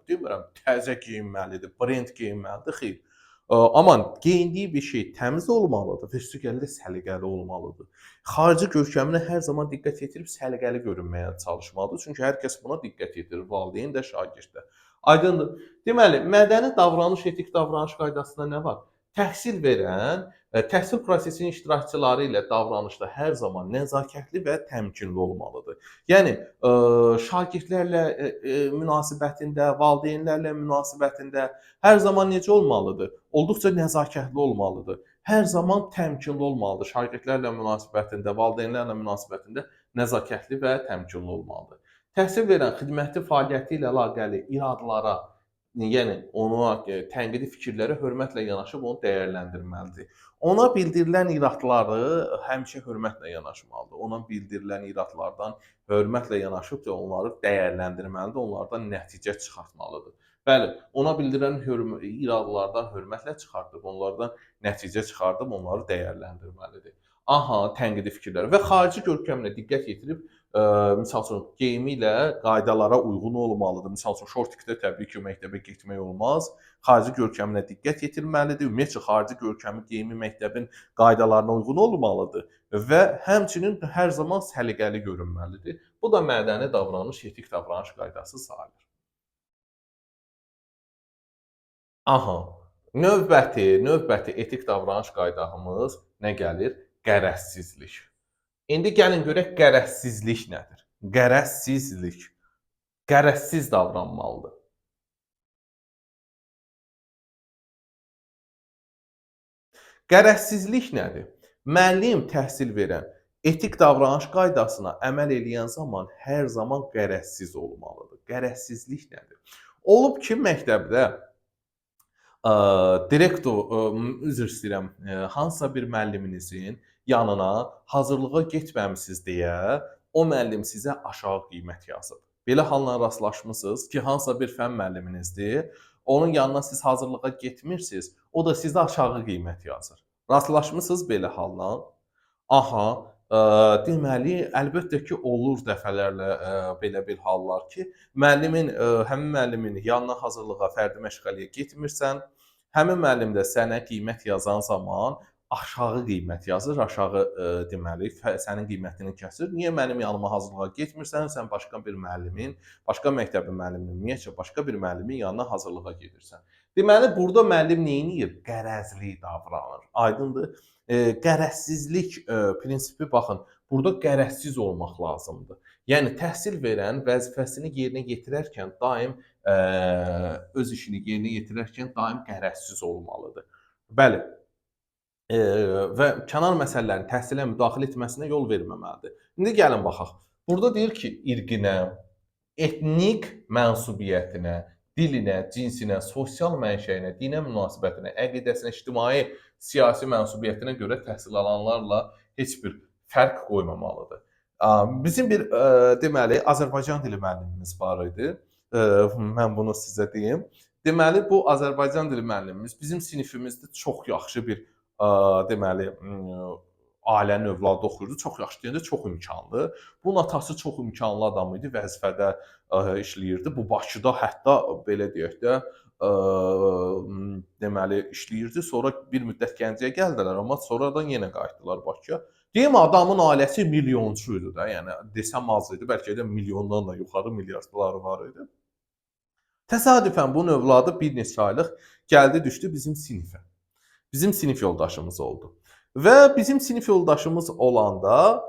Demirəm, təzə geyinməlidir, brend geyinməlidir, xeyr. Amma geyindiyi bir şey təmiz olmalıdır və üstəgəl də səliqəli olmalıdır. Xarici görkəminə hər zaman diqqət yetirib səliqəli görünməyə çalışmalıdır. Çünki hər kəs buna diqqət yetirir, valideyn də, şagird də. Aydındır. Deməli, mədəni davranış, etik davranış qaydasında nə var? Təhsil verən, təhsil prosesinin iştirakçıları ilə davranışda hər zaman nəzakətli və təmkinli olmalıdır. Yəni, şagirdlərlə münasibətində, valideynlərlə münasibətində hər zaman necə olmalıdır? Olduqca nəzakətli olmalıdır. Hər zaman təmkinli olmalıdır. Şagirdlərlə münasibətində, valideynlərlə münasibətində nəzakətli və təmkinli olmalıdır. Təhsil verən xidməti fəaliyyəti ilə əlaqəli iradlara, yəni ona tənqidi fikirlərə hörmətlə yanaşıb onu dəyərləndirməlidir. Ona bildirilən iradları həmişə hörmətlə yanaşmalıdır. Ona bildirilən iradlardan hörmətlə yanaşıb da onları dəyərləndirməlidir, onlardan nəticə çıxartmalıdır. Bəli, ona bildirilən iradlardan hörmətlə çıxardıb, onlardan nəticə çıxardıb onları dəyərləndirməlidir. Aha, tənqidi fikirlər və xarici görkəminə diqqət yetirib, misal üçün geyimi ilə qaydalara uyğun olmalıdır. Misal üçün şortikdə təbii ki, məktəbə getmək olmaz. Xarici görkəminə diqqət yetirməlidir. Ümumiyyətcə xarici görkəmi, geyimi məktəbin qaydalarına uyğun olmalıdır və həmçinin hər zaman səliqəli görünməlidir. Bu da mədəni davranış, etik davranış qaydası sayılır. Aha, növbəti etik davranış qaydamız nə gəlir? Qərəzsizlik. İndi gəlin görək qərəzsizlik nədir? Qərəzsizlik. Qərəzsiz davranmalıdır. Qərəzsizlik nədir? Müəllim təhsil verən etik davranış qaydasına əməl eləyən zaman hər zaman qərəzsiz olmalıdır. Qərəzsizlik nədir? Olub ki, məktəbdə direktor, üzr istəyirəm, hansısa bir müəlliminizin yanına hazırlığa getməmisiniz deyə o müəllim sizə aşağı qiymət yazıb. Belə halla rastlaşmısınız ki, hansısa bir fənn müəlliminizdir, onun yanına siz hazırlığa getmirsiniz, o da sizə aşağı qiymət yazır. Rastlaşmısınız belə halla? Aha, deməli, əlbəttə ki, olur dəfələrlə belə bir hallar ki, həmin müəllimin yanına hazırlığa, fərdi məşğələyə getmirsən, həmin müəllim də sənə qiymət yazan zaman aşağı qiymət yazır, aşağı deməli sənin qiymətini kəsir. Niyə mənim yanıma hazırlığa getmirsən? Sən başqa bir müəllimin, başqa məktəbin müəlliminin, ümumiyyətcə başqa bir müəllimin yanına hazırlığa gedirsən. Deməli, burada müəllim neyniyir? Qərəzli davranır. Aydındır? Qərəzsizlik prinsipi baxın, burada qərəzsiz olmaq lazımdır. Yəni təhsil verən vəzifəsini yerinə yetirərkən daim öz işini yerinə yetirərkən daim qərəzsiz olmalıdır. Bəli. Və kənar məsələlərin təhsilə müdaxilə etməsinə yol verməməlidir. İndi gəlin baxaq. Burada deyir ki, irqinə, etnik mənsubiyyətinə, dilinə, cinsinə, sosial mənşəyinə, dinə münasibətinə, əqidəsinə, ictimai, siyasi mənsubiyyətinə görə təhsil alanlarla heç bir fərq qoymamalıdır. Bizim bir deməli Azərbaycan dili müəllimimiz var idi. Mən bunu sizə deyim. Deməli bu Azərbaycan dili müəllimimiz bizim sinifimizdə çox yaxşı bir deməli ailənin övladı oxuyurdu. Çox yaxşı deyəndə çox imkanlı. Bunun atası çox imkanlı adam idi, vəzifədə işləyirdi. Bu Bakıda hətta belə deyək də deməli işləyirdi. Sonra bir müddət Gəncəyə gəldilər, amma sonradan yenə qayıtdılar Bakıya. Deyim adamın ailəsi milyonçu idi da, yəni desəm az idi, bəlkə də milyondan da yuxarı milyardları var idi. Təsadüfən bunun övladı bir neçə aylıq gəldi düşdü bizim sinifə. bizim sinif yoldaşımız oldu. Və bizim sinif yoldaşımız olanda,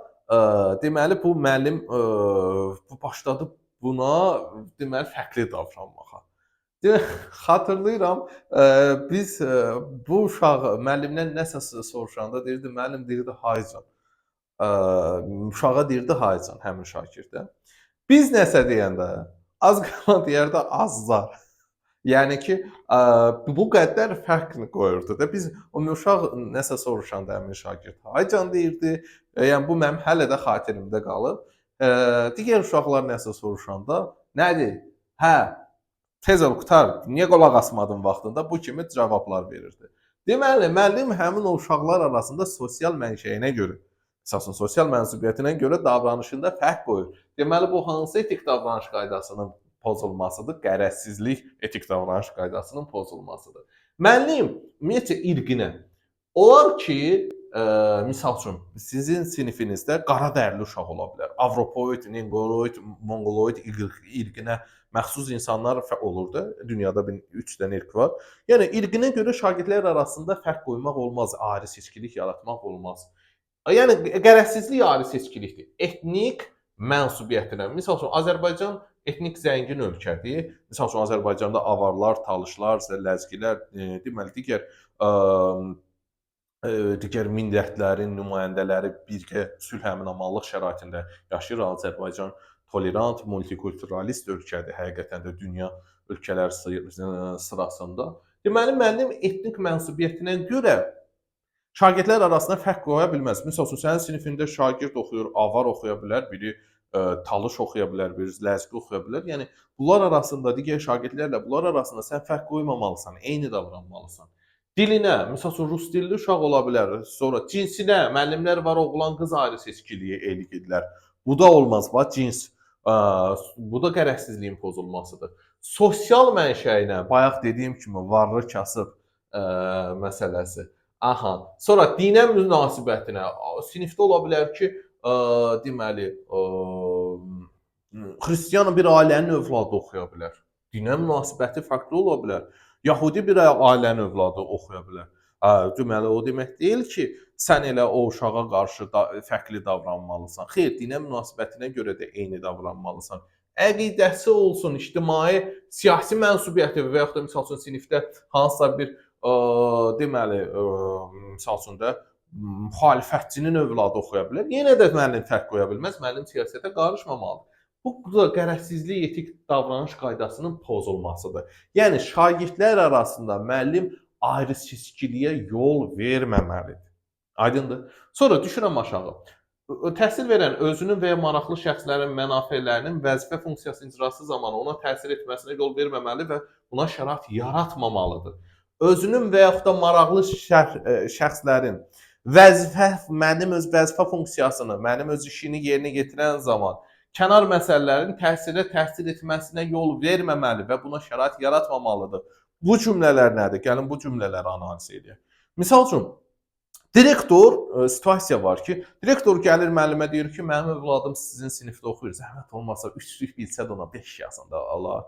deməli bu müəllim, başladı buna deməli fərqli davranmağa. Xatırlayıram, biz, bu uşağı müəllimdən nəsə soruşanda deyirdi, müəllim deyirdi haycan. Uşağa deyirdi haycan həmin şagirdə. Biz nəsə deyəndə az qala deyərdi azar. Yəni ki, bu qədər fərq qoyurdu da. Biz o uşaq nəsə soruşanda həmin şagird haycan deyirdi. Yəni bu mənim hələ də xatirimdə qalıb. Digər uşaqlar nəsə soruşanda nədir? Hə, tez ol qurtar. Niyə qulaq asmadın vaxtında? Bu kimi cavablar verirdi. Deməli, müəllim həmin o uşaqlar arasında sosial mənşəyinə görə, əsasın sosial mənsubiyyətinə görə davranışında fərq qoyur. Deməli, bu hansı etik davranış qaydasının pozulmasıdır? Qərəzsizlik etik davranış qaydasının pozulmasıdır. Müəllim ümumiyyətcə irqinə olar ki, misal üçün sizin sinifinizdə qara dərili uşaq ola bilər. Avropoid, Neqoroid, Monqoloid irqinə məxsus insanlar olur da. Dünyada 3 dənə irq var. Yəni irqinə görə şagirdlər arasında fərq qoymaq olmaz, ayrı seçkilik yaratmaq olmaz. Yəni qərəzsizlik ayrı seçkilikdir. Etnik mənsubiyyətinə. Misal üçün Azərbaycan etnik zəngin ölkədir. Misal üçün Azərbaycanda avarlar, talışlar, ləzgilər, deməli digər millətlərin nümayəndələri birgə sülh əmin-amanlıq şəraitində yaşayır. Azərbaycan tolerant, multikulturalist ölkədir, həqiqətən də dünya ölkələri sırasında. Deməli, müəllim etnik mənsubiyyətinə görə şagirdlər arasında fərq qoya bilməz. Məsəl üçün, sənin sinifində şagird oxuyur, avar oxuya bilər, biri talış oxuya bilər, biri ləzgi oxuya bilər. Yəni, bunlar arasında, digər şagirdlərlə bunlar arasında sən fərq qoymamalısan, eyni davranmalısan. Dilinə, məsəl üçün, rus dilli uşaq ola bilər, sonra cinsinə, müəllimlər var, oğlan, qız ayrı seçkiliyi edirlər. Bu da olmaz, bax, cins. Bu da qərəzsizliyin pozulmasıdır. Sosial mənşəyinə, bayaq dediyim kimi, varlı kasıb məsələsi. Aha. Sonra dinə münasibətinə, sinifdə ola bilər ki, deməli, xristian bir ailənin övladı oxuya bilər. Dinə münasibəti fərqli ola bilər. Yəhudi bir ailənin övladı oxuya bilər. Deməli, o demək deyil ki, sən elə o uşağa qarşı fərqli davranmalısan. Xeyr, dinə münasibətinə görə də eyni davranmalısan. Əqidəsi olsun, ictimai, siyasi mənsubiyyəti və yaxud da misal üçün sinifdə hansısa bir deməli, misal üçün də müxalifətçinin övladı oxuya bilər. Yenə də müəllim fərq qoya bilməz, müəllim siyasətə qarışmamalıdır. Bu da qərəzsizlik etik davranış qaydasının pozulmasıdır. Yəni şagirdlər arasında müəllim ayrı seçkiliyə yol verməməlidir. Aydındır? Sonra düşürəm aşağı. Təhsil verən özünün və ya maraqlı şəxslərin mənafelərinin vəzifə funksiyası icrası zamanı ona təsir etməsinə yol verməməli və buna şərait yaratmamalıdır. Özünün və yaxud da maraqlı şəxslərin mənim öz vəzifə funksiyasını, mənim öz işini yerinə yetirən zaman kənar məsələlərin təhsilə təsir etməsinə yol verməməli və buna şərait yaratmamalıdır. Bu cümlələr nədir? Gəlin bu cümlələri analiz edək. Misal üçün, direktor, situasiya var ki, direktor gəlir müəllimə deyir ki, mənim övladım sizin sinifdə oxuyur, zəhmət olmasa 3'lük bilsə də ona 5 yazın da Allah.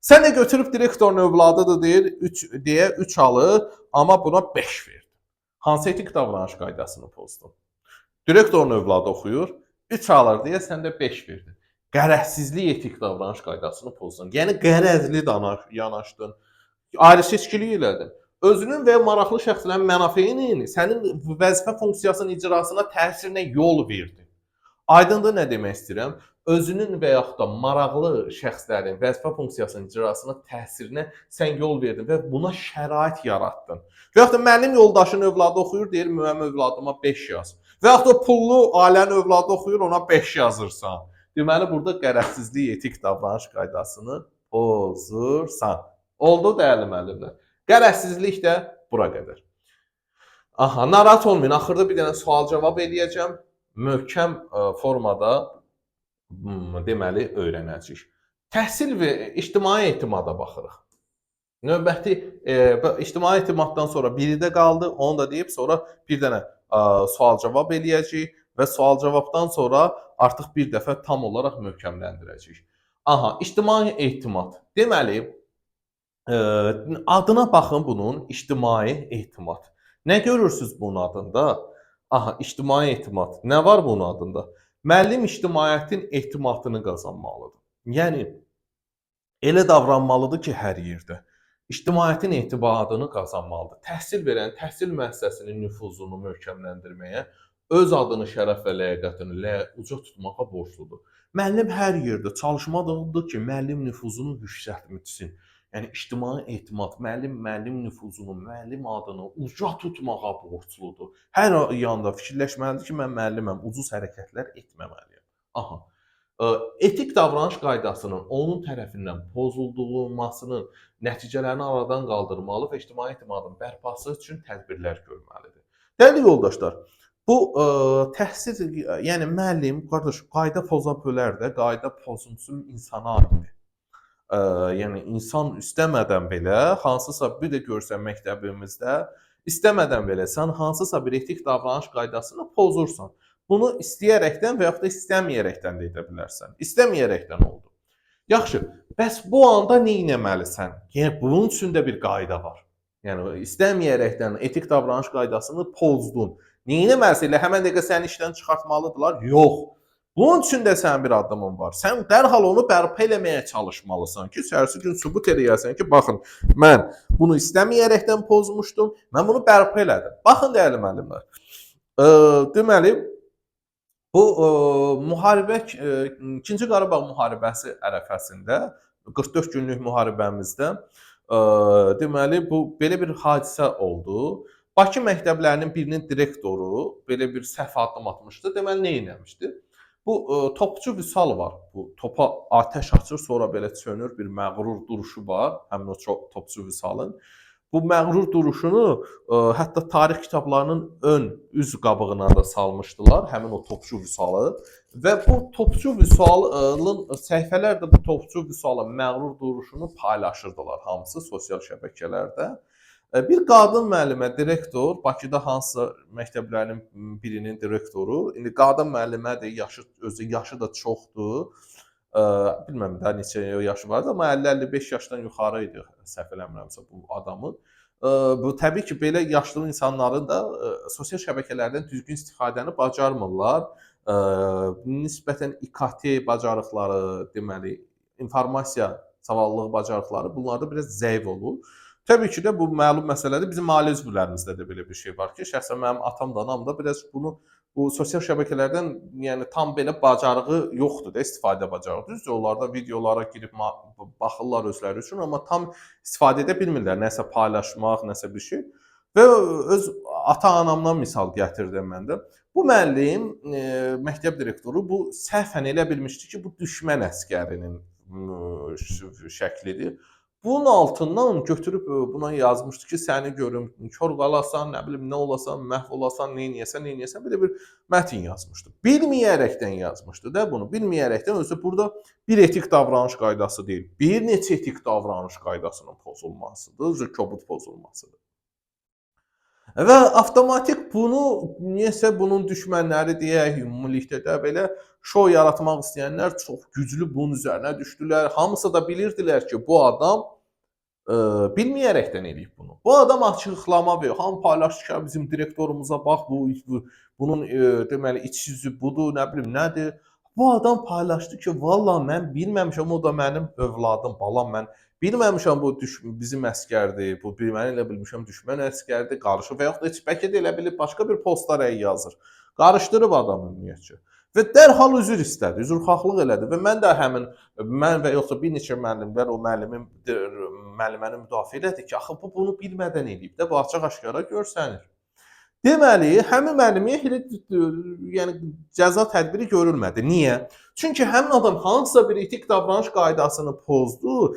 Sən də götürüb direktorun övladıdır deyə 3 alır, amma buna 5 verdi. Hansı etik davranış qaydasını pozdun? Direktorun övladı oxuyur, 3 alır deyə sən də 5 verdin. Qərəzsizlik etik davranış qaydasını pozdun. Yəni qərəzli yanaşdın. Ayrı seçkilik elədin. Özünün və maraqlı şəxslərin mənafeyini sənin vəzifə funksiyasının icrasına təsirinə yol verdin. Aydındır nə demək istəyirəm? Özünün və yaxud da maraqlı şəxslərin vəzifə funksiyasının icrasına təsirinə sən yol verdin və buna şərait yaratdın. Və yaxud da mənim yoldaşın övladı oxuyur, deyir mənim övladıma 5 yaz. Və yaxud da pullu ailənin övladı oxuyur, ona 5 yazırsan. Deməli, burada qərəzsizlik etik davranış qaydasını pozursan. Oldu, dəyərli müəllimlər. Qərəzsizlik də bura qədər. Aha, narahat olmayın. Axırda bir dənə sual-cavab eləyəcəm. Möhkəm formada deməli öyrənəcəyik. Təhsil və ictimai etimada baxırıq. Növbəti ictimai etimaddan sonra biri də qaldı. Onu da deyib sonra bir dənə sual-cavab eləyəcəyik və sual-cavabdan sonra artıq bir dəfə tam olaraq möhkəmləndirəcəyik. Aha, ictimai etimad. Deməli, adına baxın bunun, ictimai etimad. Nə görürsüz bunun adında? Aha, ictimai etimad. Nə var bunun adında? Müəllim ictimaiyyətin etimadını qazanmalıdır. Yəni elə davranmalıdır ki, hər yerdə ictimaiyyətin etibarını qazanmalıdır. Təhsil verən təhsil müəssisəsinin nüfuzunu möhkəmləndirməyə, öz adını, şərəf və ləyaqətini uca tutmağa borcludur. Müəllim hər yerdə çalışmalıdır ki, müəllim nüfuzunu yüksəltsin. Yəni ictimai etimad, müəllim nüfuzunu, müəllim adını uca tutmağa borcludur. Hər yanda fikirləşməlidir ki, mən müəlliməm, ucuz hərəkətlər etməməliyəm. Aha. Etik davranış qaydasının onun tərəfindən pozulmasının nəticələrini aradan qaldırmalı və ictimai etimadın bərpası üçün tədbirlər görməlidir. Dəyərli yoldaşlar, bu təhsil, yəni müəllim, qardaş, qayda poza bilər də, qayda pozuntusu insana aiddir. Yəni insan istəmədən belə hansısa bir də görsən məktəbimizdə istəmədən belə sən hansısa bir etik davranış qaydasını pozursan. Bunu istəyərəkdən və yaxud da istəməyərəkdən də edə bilərsən. İstəməyərəkdən oldu. Yaxşı, bəs bu anda nə etməlisən? Yəni bunun üçün də bir qayda var. Yəni istəməyərəkdən etik davranış qaydasını pozdun. Nə etməlisən? Elə həmin dəqiqə səni işdən çıxartmalıdırlar? Yox. Bunun üçün də sənin bir addımın var. Sən dərhal onu bərpa eləməyə çalışmalısan ki, səhərsi gün sübut eləyəsən ki, baxın, mən bunu istəməyərəkdən pozmuşdum, mən bunu bərpa elədim. Baxın dəyərli müəllimlər. Deməli, bu müharibə 2-ci Qarabağ müharibəsi ərəfəsində 44 günlük müharibəmizdə deməli bu belə bir hadisə oldu. Bakı məktəblərinin birinin direktoru belə bir səhv addım atmışdı. Deməli nə etmişdi? Bu topçu Vüsal var. Bu topa atəş açır, sonra belə çönür, bir məğrur duruşu var. Həmin o topçu Vüsalın. Bu məğrur duruşunu hətta tarix kitablarının ön üz qabığına da salmışdılar, həmin o topçu Vüsalı. Və bu topçu Vüsalın səhifələrdə bu topçu Vüsalın məğrur duruşunu paylaşırdılar hamısı sosial şəbəkələrdə. Bir qadın müəllimə direktor, Bakıda hansısa məktəblərinin birinin direktoru, indi qadın müəllimədir, yaşı da çoxdur. Bilmirəm də neçə yaşı vardı, amma 50-55 yaşdan yuxarı idi səhv eləmirəmsə bu adamın. Bu təbii ki, belə yaşlı insanların da sosial şəbəkələrdən düzgün istifadəni bacarmırlar. Nisbətən İKT bacarıqları, deməli, informasiya savadlılığı bacarıqları bunlarda biraz zəif olur. Təbii ki də bu məlum məsələdir. Bizim ailə üzvlərimizdə də belə bir şey var ki, şəxsən mənim atam da, anam da biraz bu sosial şəbəkələrdən yəni tam belə bacarığı yoxdur da, istifadə bacarığı. Düzdür, onlar da videolara girib baxırlar özləri üçün, amma tam istifadə edə bilmirlər. Nəsə paylaşmaq, nəsə bir şey. Və öz ata-anamdan misal gətirdim mən də. Bu müəllim, məktəb direktoru bu səhvən elə bilmişdi ki, bu düşmən əsgərinin şəklidir. Bunun altından götürüb buna yazmışdı ki, səni görüm, kor qalasan, nə bilim, nə olasan, məhv olasan, neyniyəsən, belə bir mətn yazmışdı. Bilməyərəkdən yazmışdı da bunu. Bilməyərəkdən özü burada bir etik davranış qaydası deyil, bir neçə etik davranış qaydasının pozulmasıdır, özü kobud pozulmasıdır. Və avtomatik bunu niyəsə bunun düşmənləri deyək, ümumilikdə də belə şou yaratmaq istəyənlər çox güclü bunun üzərinə düşdülər. Hamısı da bilirdilər ki, bu adam bilməyərəkdən eləyib bunu. Bu adam açıqlama verir. Hamı paylaşdı ki, bizim direktorumuza bax, bunun deməli iç yüzü budur, nə bilim nədir. Bu adam paylaşdı ki, valla mən bilməmişəm, o da mənim övladım, balam, mən bilməmişəm bu bizim əsgərdir, bu mən elə bilmişəm düşmən əsgərdir, qarışıb və yaxud da heç bəlkə də elə bilib başqa bir postlara yazır. Qarışdırıb adam ümumiyyətcə. Və dərhal üzr istədi, üzrxahlıq elədi və mən də mən və yoxsa bir neçə müəllimlər o müəlliməni müdafiə elədi ki, axı bu bunu bilmədən eləyib də, bu açıq-aşkara görsənir. Deməli, həmin müəllimə elə yəni cəza tədbiri görülmədi. Niyə? Çünki həmin adam hansısa bir etik davranış qaydasını pozdu,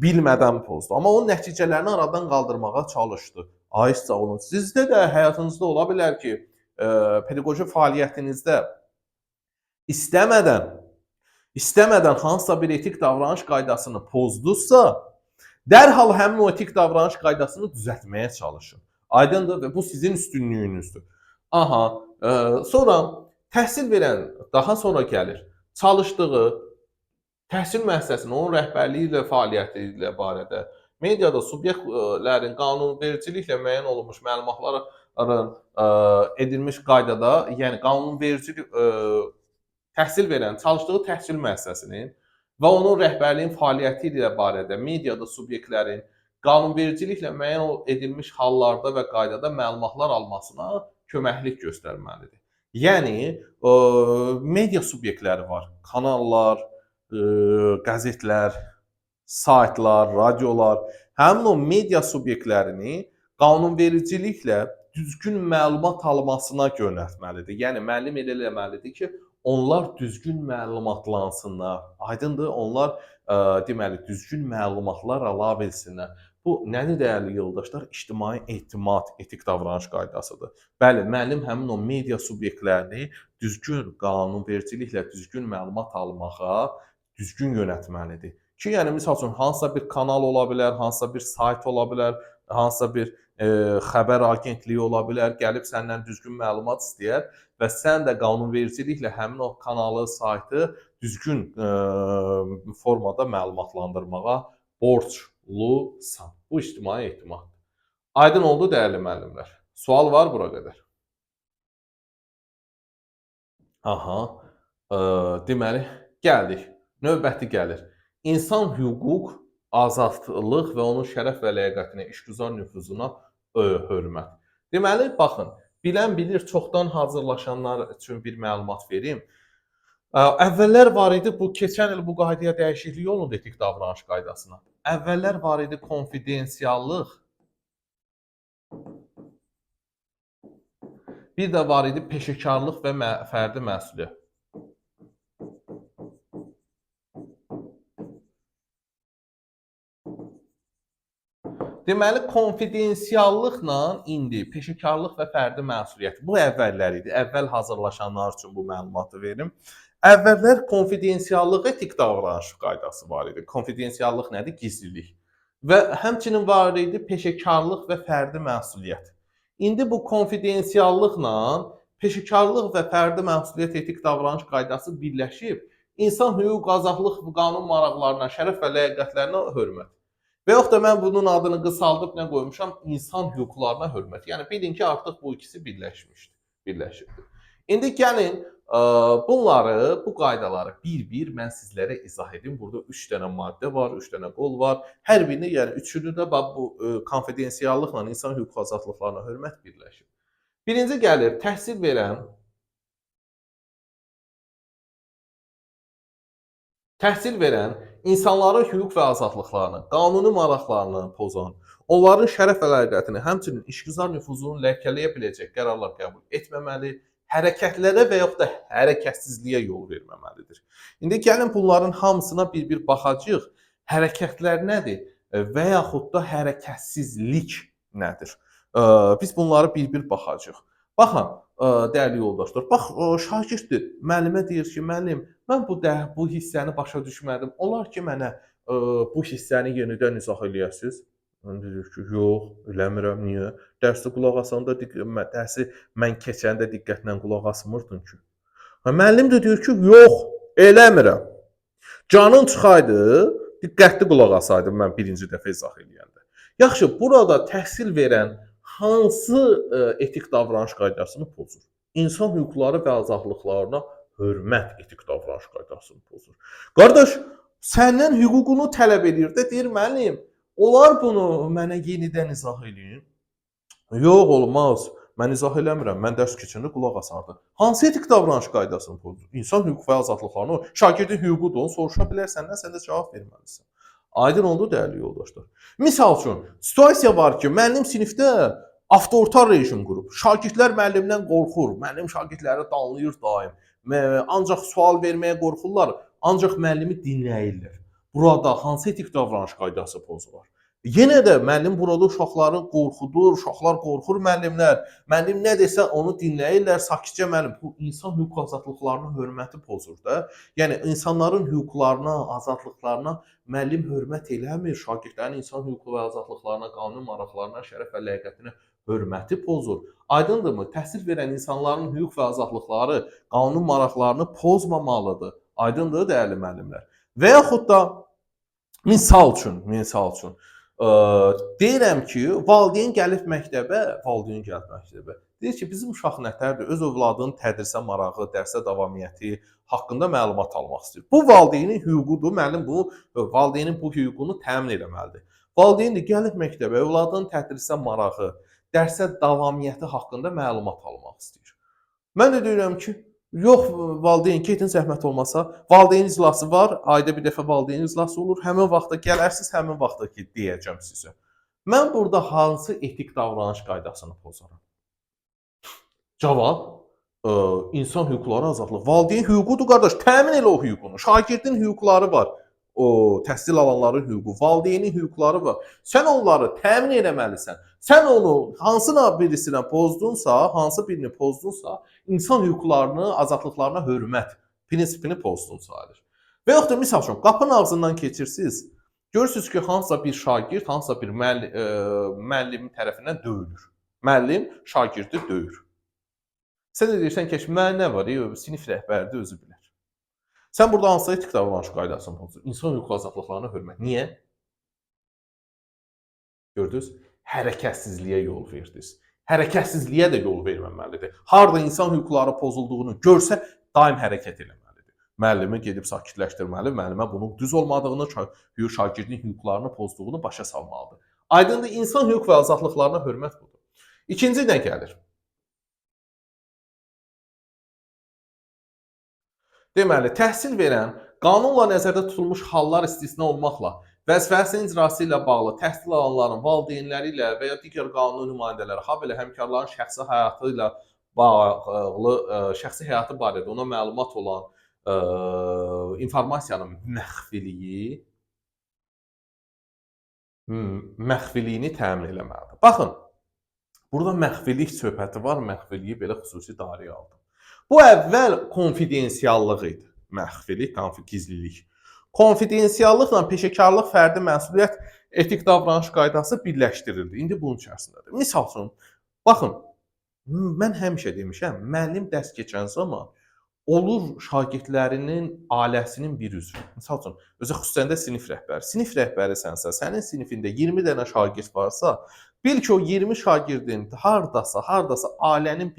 bilmədən pozdu. Amma onun nəticələrini aradan qaldırmağa çalışdı. Ay sağ olun. Sizdə də həyatınızda ola bilər ki, pedaqoji fəaliyyətinizdə İstəmədən hansısa bir etik davranış qaydasını pozdunuzsa, dərhal həmin o etik davranış qaydasını düzəltməyə çalışın. Aydındır və bu sizin üstünlüyünüzdür. Aha, sonra təhsil verən daha sonra gəlir. Çalışdığı təhsil müəssisəsinin onun rəhbərliyi ilə fəaliyyəti ilə barədə mediada subyektlərin qanunvericiliklə müəyyən olunmuş məlumatlara edilmiş qaydada, yəni qanunvericilik təhsil verən, çalışdığı təhsil müəssisəsinin və onun rəhbərliyin fəaliyyəti ilə barədə mediada subyektlərin qanunvericiliklə müəyyən edilmiş hallarda və qaydada məlumatlar almasına köməklik göstərməlidir. Yəni, media subyektləri var, kanallar, qəzetlər, saytlar, radiolar, həmin o media subyektlərini qanunvericiliklə düzgün məlumat almasına yönəltməlidir. Yəni müəllim elə eləməlidir ki, onlar düzgün məlumatlansınlar. Aydındır? Onlar deməli düzgün məlumatlar ala bilsinlər. Bu nədir dəyərli yoldaşlar? İctimai etimad, etik davranış qaydasıdır. Bəli, müəllim həmin o media subyektlərini düzgün qanunvericiliklə düzgün məlumat almağa düzgün yönəltməlidir. Ki, yəni misal üçün hansısa bir kanal ola bilər, hansısa bir sayt ola bilər, hansısa bir xəbər agentliyi ola bilər, gəlib səndən düzgün məlumat istəyər və sən də qanunvericiliklə həmin o kanalı, saytı düzgün formada məlumatlandırmağa borclusan. Bu ictimai etimaddır. Aydın oldu dəyərli müəllimlər. Sual var bura qədər? Aha, deməli, gəldik. Növbəti gəlir. İnsan hüquq, azadlıq və onun şərəf və ləyaqətinə, işgüzar nüfuzuna hörmət. Deməli, baxın, bilən bilir, çoxdan hazırlaşanlar üçün bir məlumat verim. Əvvəllər var idi, bu keçən il bu qaydaya dəyişiklik olundu etik davranış qaydasına. Əvvəllər var idi konfidensiallıq, bir də var idi peşəkarlıq və fərdi məsuliyyət. Deməli, konfidensiallıqla indi peşəkarlıq və fərdi məsuliyyət. Bu əvvəllər idi. Əvvəl hazırlaşanlar üçün bu məlumatı verim. Əvvəllər konfidensiallıq etik davranış qaydası var idi. Konfidensiallıq nədir? Gizlilik. Və həmçinin var idi peşəkarlıq və fərdi məsuliyyət. İndi bu konfidensiallıqla peşəkarlıq və fərdi məsuliyyət etik davranış qaydası birləşib insan hüquq, azadlıq və qanun maraqlarına, şərəf və ləyaqətlərinə hörmət. Və yaxud da mən bunun adını qısaldıb nə qoymuşam? İnsan hüquqlarına hörmət. Yəni bilin ki, artıq bu ikisi birləşibdir. İndi gəlin bunları, bu qaydaları bir-bir mən sizlərə izah edim. Burada 3 dənə maddə var, 3 dənə qol var. Hər birini, yəni üçünü də bu konfidensiallıqla insan hüquq azadlıqlarına hörmət birləşib. Birinci gəlir təhsil verən insanların hüquq və azadlıqlarını, qanuni maraqlarını pozan, onların şərəf və ləyaqətini, həmçinin işgüzar nüfuzunu ləkələyə biləcək qərarlar qəbul etməməli, hərəkətlərə və yaxud da hərəkətsizliyə yol verməməlidir. İndi gəlin bunların hamısına bir-bir baxacağıq. Hərəkətlər nədir və yaxud da hərəkətsizlik nədir? Biz bunları bir-bir baxacağıq. Baxın, dəyərli yoldaşlar, bax şagirddir, müəllimə deyir ki, müəllim, mən bu hissəni başa düşmədim. Olar ki, mənə bu hissəni yenidən izah eləyəsiniz? Mən deyir ki, yox, eləmirəm, niyə? Dərsdə qulaq asanda dərsi mən keçəndə diqqətlə qulaq asmırdın ki. Müəllim də deyir ki, yox, eləmirəm. Canın çıxaydı, diqqətli qulaq asaydın mən birinci dəfə izah eləyəndə. Yaxşı, burada təhsil verən hansı etik davranış qaydasını pozur? İnsan hüquqları və azadlıqlarına hörmət etik davranış qaydasını pozur. Qardaş, səndən hüququnu tələb edir də, deyir müəllim, olar bunu mənə yenidən izah eləyin? Yox, olmaz. Mən izah eləmirəm. Mən dərs keçəndə qulaq asardım. Hansı etik davranış qaydasını pozur? İnsan hüquq və azadlıqlarını, şagirdin hüququdur, onu soruşa bilər səndən, sən də cavab verməlisən. Aydın oldu dəyərli yoldaşlar. Misal üçün, situasiya var ki, müəllim sinifdə avtoritar rejim qurub. Şagirdlər müəllimdən qorxur. Müəllim şagirdləri danlayır daim. Ancaq sual verməyə qorxurlar, ancaq müəllimi dinləyirlər. Burada hansı etik davranış qaydası pozular? Yenə də müəllim burada uşaqları qorxudur, uşaqlar qorxur müəllimlər. Müəllim nə desə onu dinləyirlər, sakitcə müəllim. Bu insan hüquq azadlıqlarına hörməti pozur da. Yəni insanların hüquqlarına, azadlıqlarına müəllim hörmət eləmir. Şagirdlərin insan hüquq və azadlıqlarına, qanun maraqlarına, şərəf və ləyaqətinə hörməti pozur. Aydındırmı? Təhsil verən insanların hüquq və azadlıqları, qanun maraqlarını pozmamalıdır. Aydındır dəyərli müəllimlər. Və yaxud da misal üçün Deyirəm ki, valideyn gəlib məktəbə. Deyir ki, bizim uşaq nətərdir? Öz övladının tədrisə marağı, dərsə davamiyyəti haqqında məlumat almaq istəyir. Bu valideynin hüququdur. Müəllim valideynin bu hüququnu təmin etməlidir. Valideyn də gəlib məktəbə övladının tədrisə marağı, dərsə davamiyyəti haqqında məlumat almaq istəyir. Mən də deyirəm ki, yox valideyn gedin zəhmət olmasa, valideyn iclası var, ayda bir dəfə valideyn iclası olur. Həmin vaxtda gələrsiz, həmin vaxtda ki, deyəcəm sizə. Mən burada hansı etik davranış qaydasını pozaram? Cavab, insan hüquqları azadlığı. Valideyn hüququdur qardaş, təmin elə o hüququnu. Şagirdin hüquqları var. O təhsil alanların hüququ, valideynin hüquqları var. Sən onları təmin etməlisən. Sən onu hansı birisini pozdunsa, insan hüquqlarını, azadlıqlarına hörmət prinsipini pozdun sayılır. Və yaxud da misal üçün qapının ağzından keçirsiniz, görürsüz ki, hansısa bir şagird, hansısa bir müəllim tərəfindən döyülür. Müəllim şagirdi döyür. Sən də deyirsən ki, mənə nə var, sinif rəhbəridir, özü bilər. Sən burada hansı etik davranış qaydasını pozursan? İnsan hüquq azadlıqlarına hörmət. Niyə? Gördünüz? Hərəkətsizliyə yol verdiniz. Hərəkətsizliyə də yol verməməlidir. Harda insan hüquqları pozulduğunu görsə, daim hərəkət etməlidir. Müəllimi gedib sakitləşdirməli, müəllimə bunun düz olmadığını, şagirdin hüquqlarını pozduğunu başa salmalıdır. Aydındır, insan hüquq və azadlıqlarına hörmət budur. İkinci nə gəlir? Deməli, təhsil verən, qanunla nəzərdə tutulmuş hallar istisna olmaqla vəzifəsinin icrası ilə bağlı təhsil alanların valideynləri ilə və ya digər qanuni nümayəndələri, habelə həmkarların şəxsi həyatı ilə bağlı, şəxsi həyatı barədə ona məlumat olan informasiyanın məxfiliyini təmin eləməlidir. Baxın, burada məxfilik söhbəti var, məxfiliyi belə xüsusi dairəyə aldım. Bu əvvəl konfidensiallıq idi. Məxfilik, gizlilik. Konfidensiallıqla peşəkarlıq, fərdi məsuliyyət, etik davranış qaydası birləşdirildi. İndi bunun içərisindədir. Misal üçün, baxın, mən həmişə demişəm, müəllim dərs keçən zaman olur şagirdlərinin ailəsinin bir üzvü. Misal üçün, özü xüsusən də sinif rəhbəri. Sinif rəhbərisənsə, sənin sinifində 20 dənə şagird varsa, bil ki, o 20 şagirdin hardasa ailənin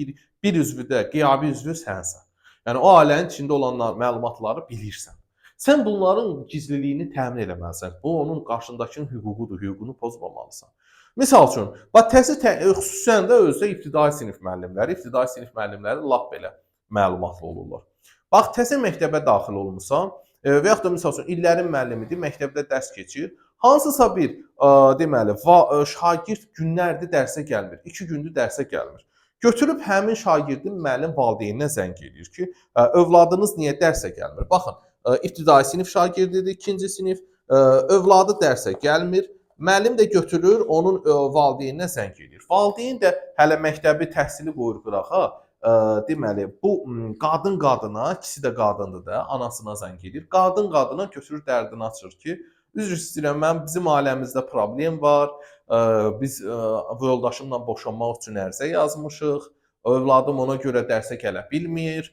bir üzvü də, qiyabi üzvü sənsən. Yəni, o ailənin içində olan məlumatları bilirsən. Sən bunların gizliliyini təmin etməlisən. Bu, onun qarşındakının hüququdur, hüququnu pozmamalısan. Misal üçün, xüsusən də özdə ibtidai sinif müəllimləri lap belə məlumatlı olurlar. Bax, təzə məktəbə daxil olmuşsan və yaxud da misal üçün, illərin müəllimidir, məktəbdə dərs keçir. Hansısa bir, deməli, şagird günlərdir dərsə gəlmir, 2 gündür dərsə gəlmir. Götürüb həmin şagirdin müəllim valideyninə zəng edir ki, övladınız niyə dərsə gəlmir? Baxın, ibtidai sinif şagirdidir, 2-ci sinif, övladı dərsə gəlmir, müəllim də götürür, onun valideyninə zəng edir. Valideyn də hələ məktəbi təhsili qoyur qırağa, deməli, bu qadın-qadına, ikisi də qadındır da, anasına zəng edir. Qadın-qadına götürür dərdini açır ki, üzr istəyirəm, bizim ailəmizdə problem var, biz bu yoldaşımla boşanmaq üçün ərizə yazmışıq, övladım ona görə dərsə gələ bilmir,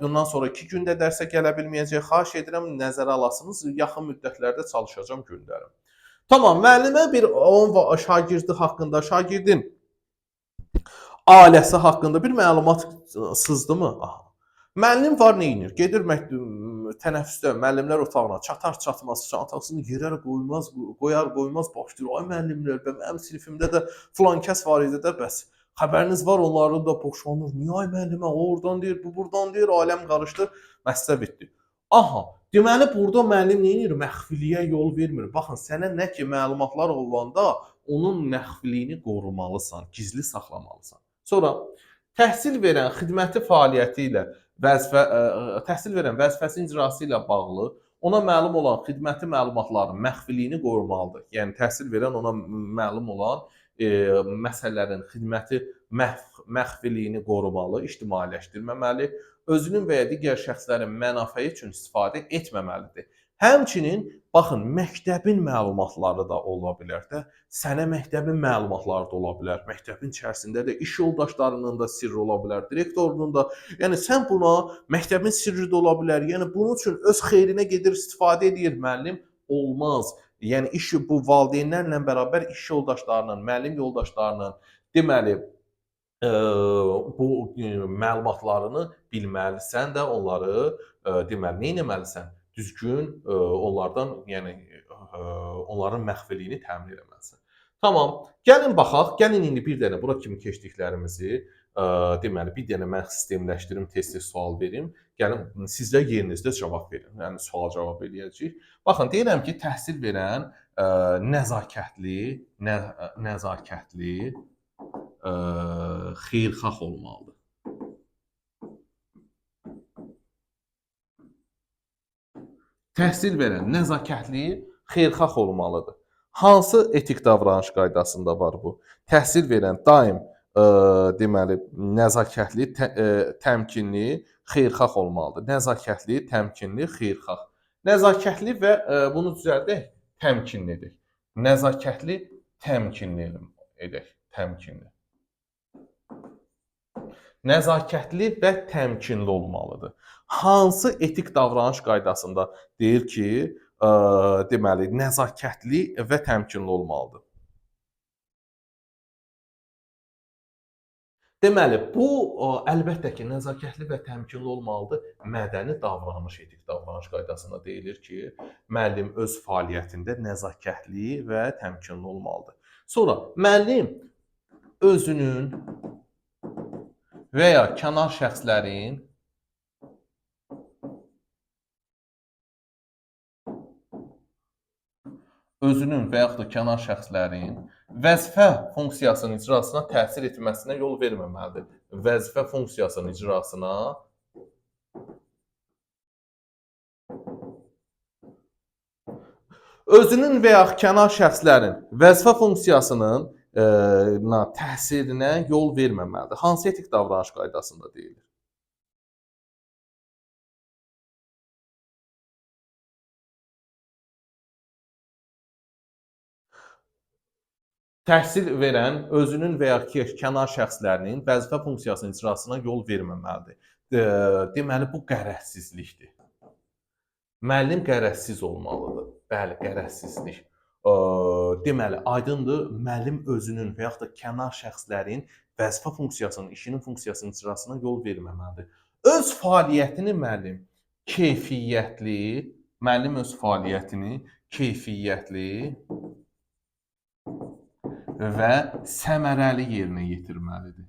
bundan sonra 2 gündə dərsə gələ bilməyəcək, xahiş edirəm, nəzərə alasınız, yaxın müddətlərdə çalışacağım, göndərim. Tamam, müəllimə bir onun şagirdi haqqında, şagirdin ailəsi haqqında bir məlumat sızdı mı? Müəllim var, neynir? Gedir tənəffüsdə müəllimlər otağına çatar-çatmaz çantasını yerə qoyar-qoymaz başlayır. Ay müəllimlər, mənim sinifimdə də filan kəs var idi də, bəs xəbəriniz var, onların da boşanır. Niyə ay müəllimə, o oradan deyir, bu buradan deyir, aləm qarışdı, məsələ bitdi. Aha, deməli burada müəllim neynir? Məxfiliyə yol vermir. Baxın, sənə nə ki məlumatlar olanda onun məxfiliyini qorumalısan, gizli saxlamalısan. Sonra təhsil verən xidməti fəaliyyəti ilə təhsil verən vəzifəsinin icrası ilə bağlı ona məlum olan xidməti məlumatların məxfiliyini qorumalıdır. Yəni təhsil verən ona məlum olan məsələlərin xidməti məxfiliyini qorumalı, ictimailəşdirməməli, özünün və ya digər şəxslərin mənafəyi üçün istifadə etməməlidir. Həmçinin, baxın, məktəbin məlumatları da ola bilər də, sənə məktəbin məlumatları da ola bilər, məktəbin içərisində də iş yoldaşlarının da sirri ola bilər, direktorunun da, yəni sən buna məktəbin sirri də ola bilər, yəni bunun üçün öz xeyrinə gedir, istifadə edir müəllim, olmaz. Yəni bu valideynlərlə bərabər iş yoldaşlarının, müəllim yoldaşlarının deməli bu məlumatlarını bilməlisən də onları deməli nə etməlisən? Düzgün onlardan, yəni onların məxfiliyini təmin etməlisən. Tamam. Gəlin baxaq. Gəlin indi bir dənə bura kimi keçdiklərimizi deməli bir dənə mən sistemləşdirim, test sual verim. Gəlin sizlə yerinizdə cavab verin. Yəni sual cavab eləyəcəyik. Baxın, deyirəm ki, təhsil verən nəzakətli, nəzakətli xeyirxah olmalıdır. Təhsil verən nəzakətli, xeyirxah olmalıdır. Hansı etik davranış qaydasında var bu? Təhsil verən daim deməli nəzakətli, təmkinli, xeyirxah olmalıdır. Nəzakətli, təmkinli, xeyirxah. Nəzakətli və bunu düzəldək, təmkinlidir. Nəzakətli, təmkinli edək, təmkinli. Nəzakətli və təmkinli olmalıdır. Hansı etik davranış qaydasında deyir ki, deməli, nəzakətli və təmkinli olmalıdır? Deməli, bu əlbəttə ki, nəzakətli və təmkinli olmalıdır. Mədəni davranış, etik davranış qaydasında deyilir ki, müəllim öz fəaliyyətində nəzakətli və təmkinli olmalıdır. Sonra müəllim özünün və ya kənar şəxslərin vəzifə funksiyasının icrasına təsir etməsinə yol verməməlidir. Vəzifə funksiyasının icrasına özünün və ya kənar şəxslərin vəzifə funksiyasının təsirinə yol verməməlidir. Hansı etik davranış qaydasında deyilir? Təhsil verən özünün və ya kənar şəxslərinin vəzifə funksiyasının icrasına yol verməməlidir. Deməli, bu qərəzsizlikdir. Müəllim qərəzsiz olmalıdır. Bəli, qərəzsizlik. Deməli, aydındır, müəllim özünün və yaxud da kənar şəxslərin vəzifə funksiyasının, işinin funksiyasının icrasına yol verməməlidir. Öz fəaliyyətini müəllim öz fəaliyyətini keyfiyyətli və səmərəli yerinə yetirməlidir.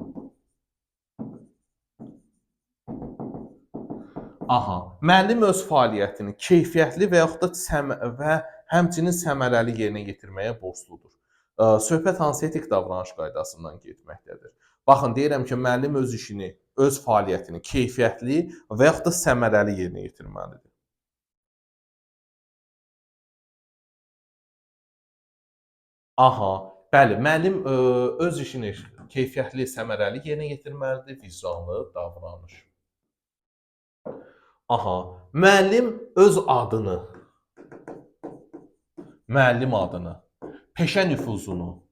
Müəllim öz fəaliyyətini keyfiyyətli və yaxud da həmçinin səmərəli yerinə yetirməyə borcludur. Söhbət hansı etik davranış qaydasından getməkdədir? Baxın, deyirəm ki, müəllim öz işini, öz fəaliyyətini keyfiyyətli və yaxud da səmərəli yerinə yetirməlidir. Bəli, müəllim öz işini keyfiyyətli, səmərəli yerinə yetirməlidir, vicdanlı davranış. Müəllim öz adını, müəllim adını, peşə nüfuzunu,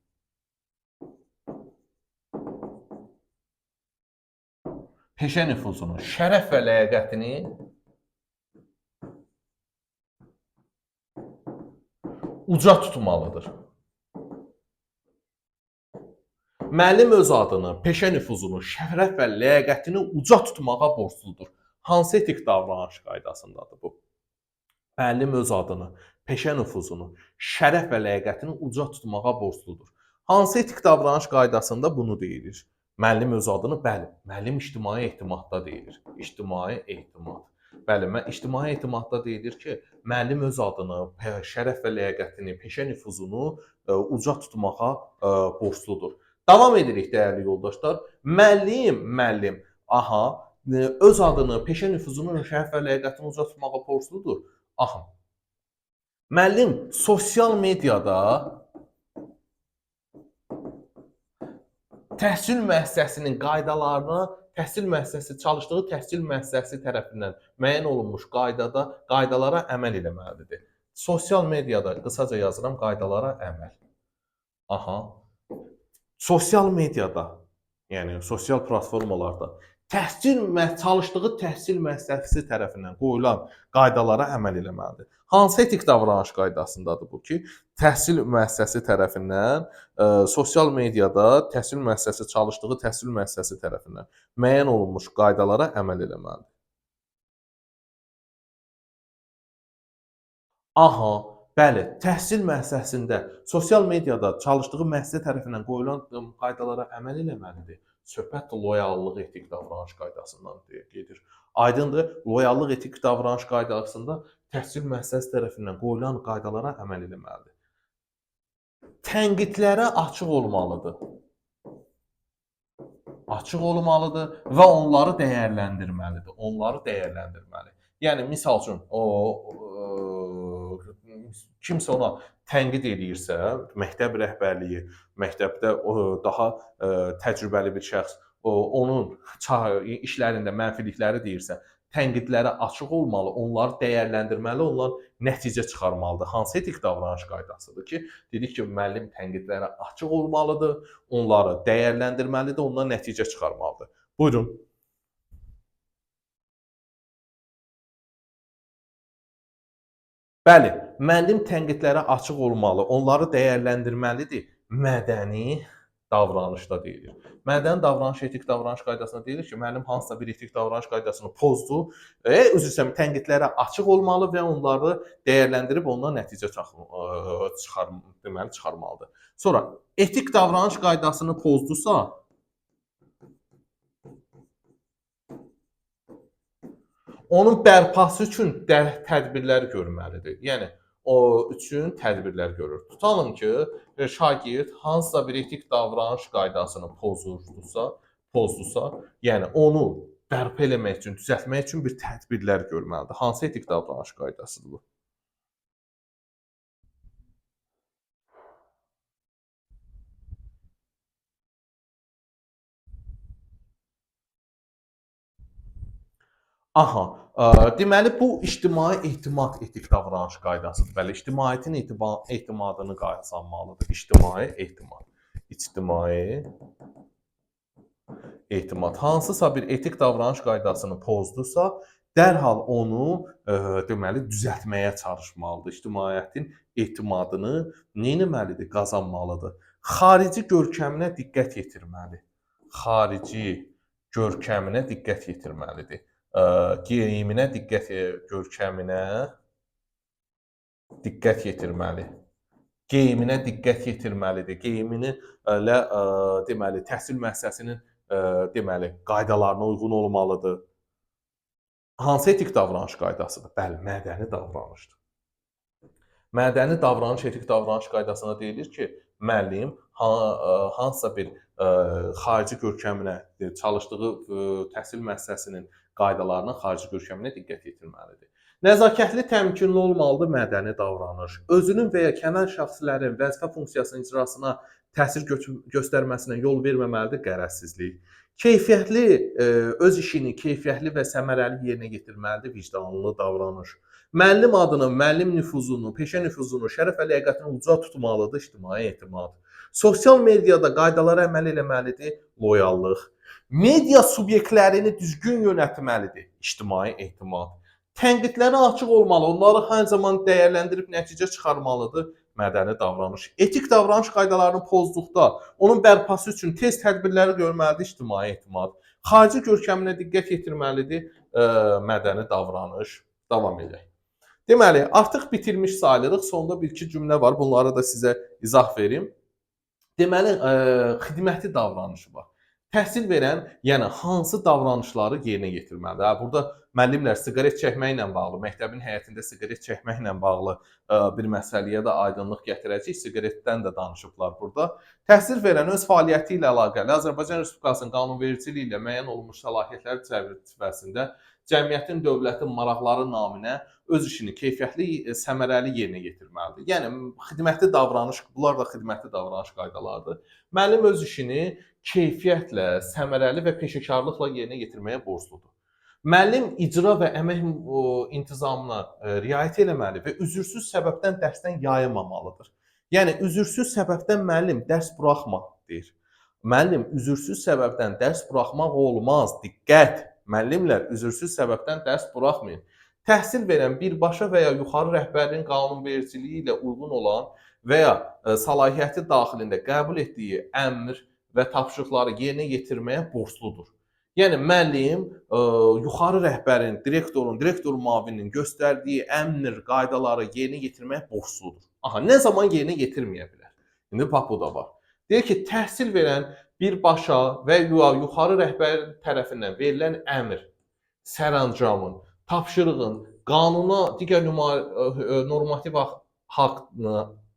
şərəf və ləyaqətini uca tutmalıdır. Müəllim öz adını, peşə nüfuzunu, şərəf və ləyaqətini uca tutmağa borcludur. Hansı etik davranış qaydasındadır bu? Müəllim öz adını, peşə nüfuzunu, şərəf və ləyaqətini uca tutmağa borcludur. Hansı etik davranış qaydasında bunu deyilir? Müəllim öz adını, bəli, müəllim ictimai etimadda deyilir. İctimai etimad. Bəli, ictimai etimadda deyilir ki, müəllim öz adını, şərəf və ləyaqətini, peşə nüfuzunu uca tutmağa borcludur. Davam edirik dəyərli yoldaşlar. Müəllim, öz adını, peşə nüfuzunu, şərəf və ləyaqətini uca tutmağa borcludur. Müəllim sosial mediada təhsil müəssisəsinin qaydalarına, çalışdığı təhsil müəssisəsi tərəfindən müəyyən olunmuş qaydalara əməl etməlidir. Sosial mediada, qısaca yazıram, qaydalara əməl. Sosial mediada, yəni sosial platformalarda çalışdığı təhsil müəssisəsi tərəfindən qoyulan qaydalara əməl etməlidir. Hansı etik davranış qaydasındadır bu ki, təhsil müəssisəsi tərəfindən sosial mediada çalışdığı təhsil müəssisəsi tərəfindən müəyyən olunmuş qaydalara əməl etməlidir. Aha, bəli, təhsil müəssisəsində sosial mediada çalışdığı müəssisə tərəfindən qoyulan qaydalara əməl etməlidir. Söhbət loyallıq etik davranış qaydasından gedir. Aydındır, loyallıq etik davranış qaydasında təhsil müəssisəsi tərəfindən qoyulan qaydalara əməl etməlidir. Tənqidlərə açıq olmalıdır və onları dəyərləndirməlidir. Yəni misal üçün kimsə ona tənqid eləyirsə, məktəb rəhbərliyi, məktəbdə daha təcrübəli bir şəxs onun işlərində mənfilikləri deyirsə, tənqidlərə açıq olmalı, onları dəyərləndirməli, ondan nəticə çıxarmalıdır. Hansı etik davranış qaydasıdır ki, dedik ki, müəllim tənqidlərə açıq olmalıdır, onları dəyərləndirməlidir, ondan nəticə çıxarmalıdır. Buyurun. Bəli, müəllim tənqidlərə açıq olmalı, onları dəyərləndirməlidir. Mədəni davranışda deyilir. Mədəni davranış etik davranış qaydasında deyilir ki, müəllim hansısa bir etik davranış qaydasını pozdu, üzr istəyirəm, tənqidlərə açıq olmalı və onları dəyərləndirib ondan nəticə çıxarmalıdır. Sonra etik davranış qaydasını pozdusa, onun bərpası üçün tədbirlər görməlidir. Yəni o üçün tədbirlər görür. Tutalım ki, şagird hansısa bir etik davranış qaydasını pozdusa, yəni onu bərpa eləmək üçün, düzəltmək üçün bir tədbirlər görməlidir. Hansı etik davranış qaydasıdır bu? Aha, deməli bu ictimai etimad etik davranış qaydasıdır. Bəli, ictimaiyyətin etimadını qazanmalıdır. İctimai etimad. Hansısa bir etik davranış qaydasını pozdusa, dərhal onu deməli düzəltməyə çalışmalıdır. İctimaiyyətin etimadını neyləməlidir? Qazanmalıdır. Xarici görkəminə diqqət yetirməli. Xarici görkəminə diqqət yetirməlidir. Geyiminə görkəminə diqqət yetirməli. Geyiminə diqqət yetirməlidir. Geyimini ilə deməli təhsil müəssisəsinin deməli qaydalarına uyğun olmalıdır. Hansı etik davranış qaydasıdır? Bəli, mədəni davranışdır. Mədəni davranış etik davranış qaydasına deyilir ki, müəllim hansısa bir xarici görkəminə, çalışdığı təhsil müəssisəsinin qaydalarına, xarici görkəminə diqqət yetirməlidir. Nəzakətli, təmkinli olmalıdır mədəni davranış. Özünün və ya kənar şəxslərin vəzifə funksiyasının icrasına təsir göstərməsinə yol verməməlidir qərəzsizlik. Keyfiyyətli, öz işini keyfiyyətli və səmərəli yerinə yetirməlidir vicdanlı davranış. Müəllim adını, müəllim nüfuzunu, peşə nüfuzunu, şərəf və ləyaqətini uca tutmalıdır ictimai etimad. Sosial mediada qaydalara əməl etməlidir loyallıq. Media subyektlərini düzgün yönətməlidir ictimai etimad. Tənqidlərə açıq olmalı, onları hər zaman dəyərləndirib nəticə çıxarmalıdır mədəni davranış. Etik davranış qaydalarını pozduqda onun bərpası üçün tez tədbirləri görməlidir ictimai etimad. Xarici görkəminə diqqət yetirməlidir mədəni davranış. Davam edək. Deməli, artıq bitirmiş sayılırıq. Sonda bir-iki cümlə var. Bunları da sizə izah verim. Deməli, xidməti davranışı var. Təhsil verən, yəni hansı davranışları yerinə yetirməlidir? Burada müəllimlər siqaret çəkməklə bağlı, məktəbin həyətində siqaret çəkməklə bağlı bir məsələyə də aydınlıq gətirəcək. Siqaretdən də danışıblar burada. Təhsil verən öz fəaliyyəti ilə əlaqəli Azərbaycan Respublikasının qanunvericiliyi ilə müəyyən olunmuş səlahiyyətlər çərçivəsində cəmiyyətin, dövlətin maraqları naminə öz işini keyfiyyətli, səmərəli yerinə yetirməlidir. Yəni xidməti davranış, bunlar da xidməti davranış qaydalarıdır. Müəllim öz işini keyfiyyətlə, səmərəli və peşəkarlıqla yerinə yetirməyə borcludur. Müəllim icra və əmək intizamına riayət etməli və üzürsüz səbəbdən dərsdən yayınmamalıdır. Yəni üzürsüz səbəbdən müəllim dərs buraxma deyir. Müəllim, üzürsüz səbəbdən dərs buraxmaq olmaz. Diqqət! Müəllimlər, üzürsüz səbəbdən dərs buraxmayın. Təhsil verən birbaşa və ya yuxarı rəhbərin qanunvericiliyi ilə uyğun olan və ya səlahiyyəti daxilində qəbul etdiyi əmr və tapşırıqları yerinə yetirməyə borcludur. Yəni müəllim yuxarı rəhbərin, direktorun, direktor müavininin göstərdiyi əmr, qaydaları yerinə yetirməyə borcludur. Aha, nə zaman yerinə yetirməyə bilər? İndi bax bu da var. Deyir ki, təhsil verən birbaşa və ya yuxarı rəhbər tərəfindən verilən əmr, sərəncamın, tapşırığın qanuna, digər normativ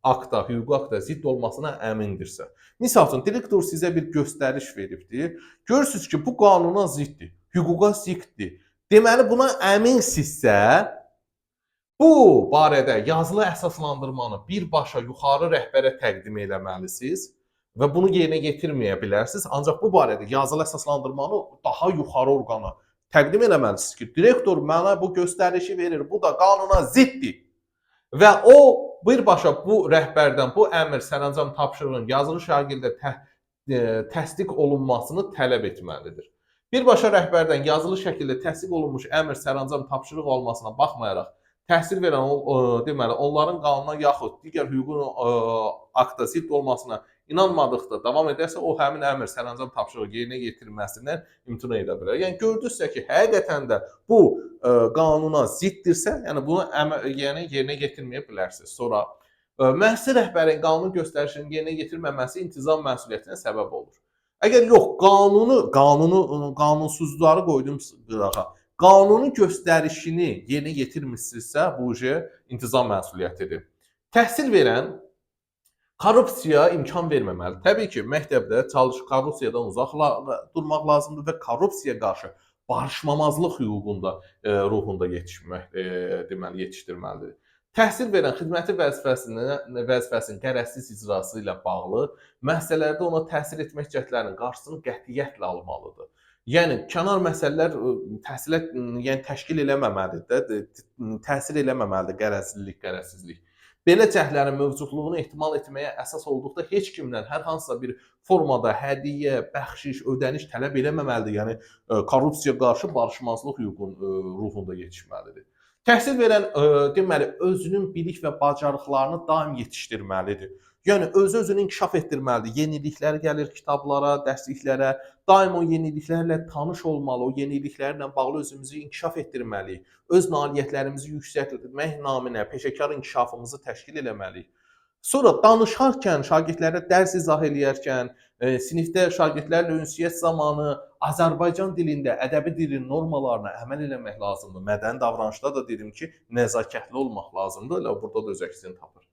akta, hüquqi akta zidd olmasına əmindirsə. Misal üçün, direktor sizə bir göstəriş veribdir. Görürsünüz ki, bu qanuna ziddir, hüquqa ziddir. Deməli, buna əminsinizsə, bu barədə yazılı əsaslandırmanı birbaşa yuxarı rəhbərə təqdim etməlisiniz və bunu yerinə yetirməyə bilərsiniz. Ancaq bu barədə yazılı əsaslandırmanı daha yuxarı orqana təqdim etməlisiniz ki, direktor mənə bu göstərişi verir, bu da qanuna ziddir. Və o birbaşa bu rəhbərdən bu əmr, sərəncam, tapşırığın yazılı şəkildə təsdiq olunmasını tələb etməlidir. Birbaşa rəhbərdən yazılı şəkildə təsdiq olunmuş əmr, sərəncam, tapşırıq olmasına baxmayaraq, təhsil verən deməli, onların qanuna yaxud digər hüquqi akta zidd olmasına inanmadıqda davam edərsə, o həmin əmr, sərəncam, tapşırığı yerinə yetirməsindən imtina edə bilər. Yəni gördünüzsə ki, həqiqətən də bu qanuna ziddirsə, yəni bunu yerinə yetirməyə bilərsiniz. Sonra müəssisə rəhbərinin qanun göstərişinin yerinə yetirməməsi intizam məsuliyyətinə səbəb olur. Əgər yox, qanunsuzluqları qoydum qırağa. Qanunun göstərişini yerinə yetirmirsinizsə, bu intizam məsuliyyətidir. Təhsil verən korrupsiyaya imkan verməməli. Təbii ki, məktəbdə korrupsiyadan uzaq durmaq lazımdır və korrupsiyaya qarşı barışmamazlıq ruhunda yetişdirməlidir. Təhsil verən xidməti vəzifəsinin qərəzsiz icrası ilə bağlı məsələlərdə ona təsir etmək cəhdlərinin qarşısını qətiyyətlə almalıdır. Yəni kənar məsələlər təhsilə təşkil eləməməlidir, təsir eləməməlidir qərəzsizlik. Belə cəhdlərin mövcudluğunu ehtimal etməyə əsas olduqda heç kimdən hər hansısa bir formada hədiyyə, bəxşiş, ödəniş tələb eləməməlidir. Yəni korrupsiyaya qarşı barışmazlıq ruhunda yetişməlidir. Təhsil verən deməli özünün bilik və bacarıqlarını daim yetişdirməlidir. Yəni özünü inkişaf etdirməlidir. Yeniliklər gəlir kitablara, dərsliklərə, daim o yeniliklərlə tanış olmalı, o yeniliklərlə bağlı özümüzü inkişaf etdirməliyik. Öz nailiyyətlərimizi yüksəltmək naminə peşəkar inkişafımızı təşkil etməliyik. Sonra danışarkən, şagirdlərə dərs izah edərkən, sinifdə şagirdlərlə ünsiyyət zamanı Azərbaycan dilində ədəbi dilin normalarına əməl etmək lazımdır. Mədəni davranışda da dedim ki, nəzakətli olmaq lazımdır. Elə burada da öz əksini tapır.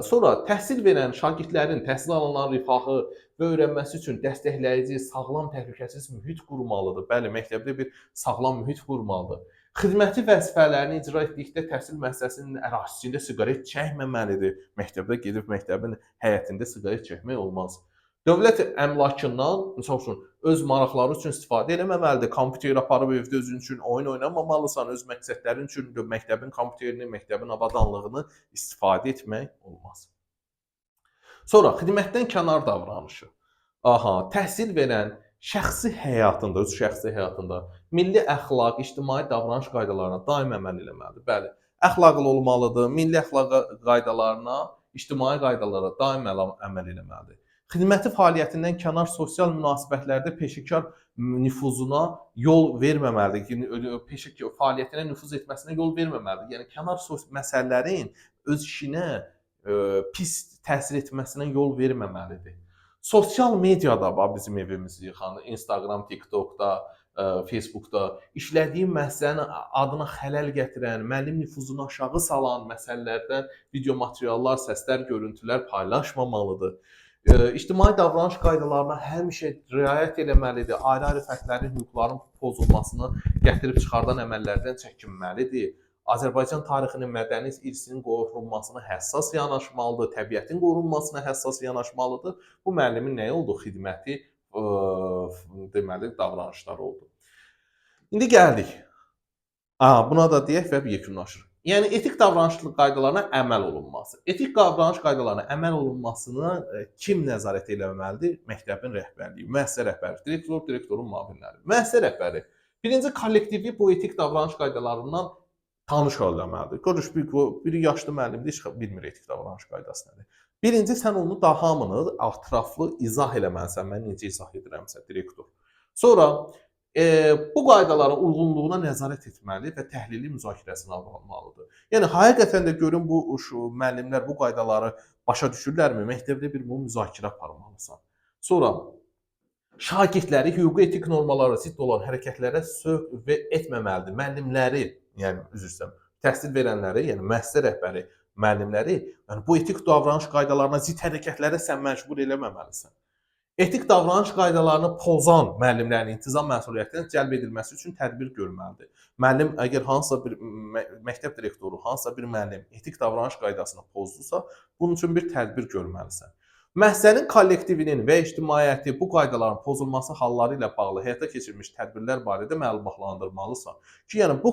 Sonra təhsil verən şagirdlərin, təhsil alanların rifahı və öyrənməsi üçün dəstəkləyici, sağlam, təhlükəsiz mühit qurmalıdır. Bəli, məktəbdə bir sağlam mühit qurmalıdır. Xidməti vəzifələrini icra etdikdə təhsil müəssisəsinin ərazisində siqaret çəkməməlidir. Məktəbdə gedib məktəbin həyətində siqaret çəkmək olmaz. Dövlət əmlakından, məsəl üçün, öz maraqları üçün istifadə eləməməlidir. Kompüter aparıb evdə özün üçün oyun oynamamalısan, öz məqsədlərin üçün məktəbin kompüterini, məktəbin avadanlığını istifadə etmək olmaz. Sonra xidmətdən kənar davranışı. Təhsil verən şəxsi həyatında, öz şəxsi həyatında milli əxlaq, ictimai davranış qaydalarına daim əməl etməlidir. Bəli, əxlaqlı olmalıdır, milli əxlaq qaydalarına, ictimai qaydalara daim əməl etməlidir. Xidməti fəaliyyətindən kənar sosial münasibətlərdə peşəkar nüfuzuna yol verməməlidir. Peşəkar fəaliyyətinə nüfuz etməsinə yol verməməlidir. Yəni kənar məsələlərin öz işinə pis təsir etməsinə yol verməməlidir. Sosial mediada bizim evimizi yıxan, Instagram, TikTokda, Facebookda işlədiyi müəssisənin adına xələl gətirən, müəllim nüfuzunu aşağı salan məsələlərdən video materiallar, səslər, görüntülər paylaşmamalıdır. İctimai davranış qaydalarına həmişə riayət etməlidir. Ayrı-ayrı fərdlərin hüquqlarının pozulmasını gətirib çıxardan əməllərdən çəkinməlidir. Azərbaycan tarixinin, mədəni irsinin qorunmasına həssas yanaşmalıdır, təbiətin qorunmasına həssas yanaşmalıdır. Bu müəllimin nə oldu? Xidməti, deməli, davranışları oldu. İndi gəldik. Buna da deyək və yekunlaşırıq. Yəni etik davranış qaydalarına əməl olunması. Etik davranış qaydalarına əməl olunmasına kim nəzarət eləməlidir? Məktəbin rəhbərliyi, müəssisə rəhbəri, direktor, direktorun müavinləri. Müəssisə rəhbəri birinci kollektivi bu etik davranış qaydalarından tanış eləməlidir. Görüş biri yaşlı müəllimdir, heç bilmir etik davranış qaydası nədir. Birinci sən onu da hamını ətraflı izah eləməlisən. Mən necə izah edirəmsə direktor. Sonra bu qaydaların uyğunluğuna nəzarət etməli və təhlili müzakirəsini almalıdır. Yəni həqiqətən də görün bu müəllimlər bu qaydaları başa düşürlərmi? Məktəbdə bir bu müzakirə aparmalısan. Sonra şagirdləri hüquqi etik normalara zidd olan hərəkətlərə sövq etməməlidir. Müəllimləri, yəni üzr istəyirəm, təhsil verənləri, yəni müəssisə rəhbəri, müəllimləri, yəni bu etik davranış qaydalarına zidd hərəkətlərə sən məcbur eləməməlisən. Etik davranış qaydalarını pozan müəllimlərin intizam məsuliyyətinə cəlb edilməsi üçün tədbir görməlidir. Müəllim əgər hansısa bir məktəb direktoru, hansısa bir müəllim etik davranış qaydasını pozdusa, bunun üçün bir tədbir görməlisən. Müəssisənin kollektivinin və ictimaiyyəti bu qaydaların pozulması halları ilə bağlı həyata keçirilmiş tədbirlər barədə məlumatlandırmalısan. Ki, yəni bu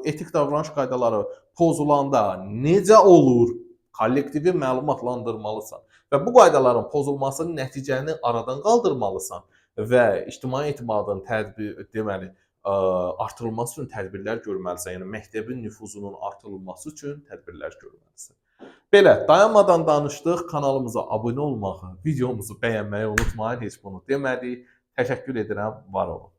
etik davranış qaydaları pozulanda necə olur? Kollektivi məlumatlandırmalısan və bu qaydaların pozulmasının nəticəni aradan qaldırmalısan və ictimai etimadın artırılması üçün tədbirlər görməlisən. Yəni məktəbin nüfuzunun artırılması üçün tədbirlər görməlisən. Belə, dayanmadan danışdıq. Kanalımıza abunə olmağı, videomuzu bəyənməyi unutmayın. Heç bunu demədik. Təşəkkür edirəm. Var olun.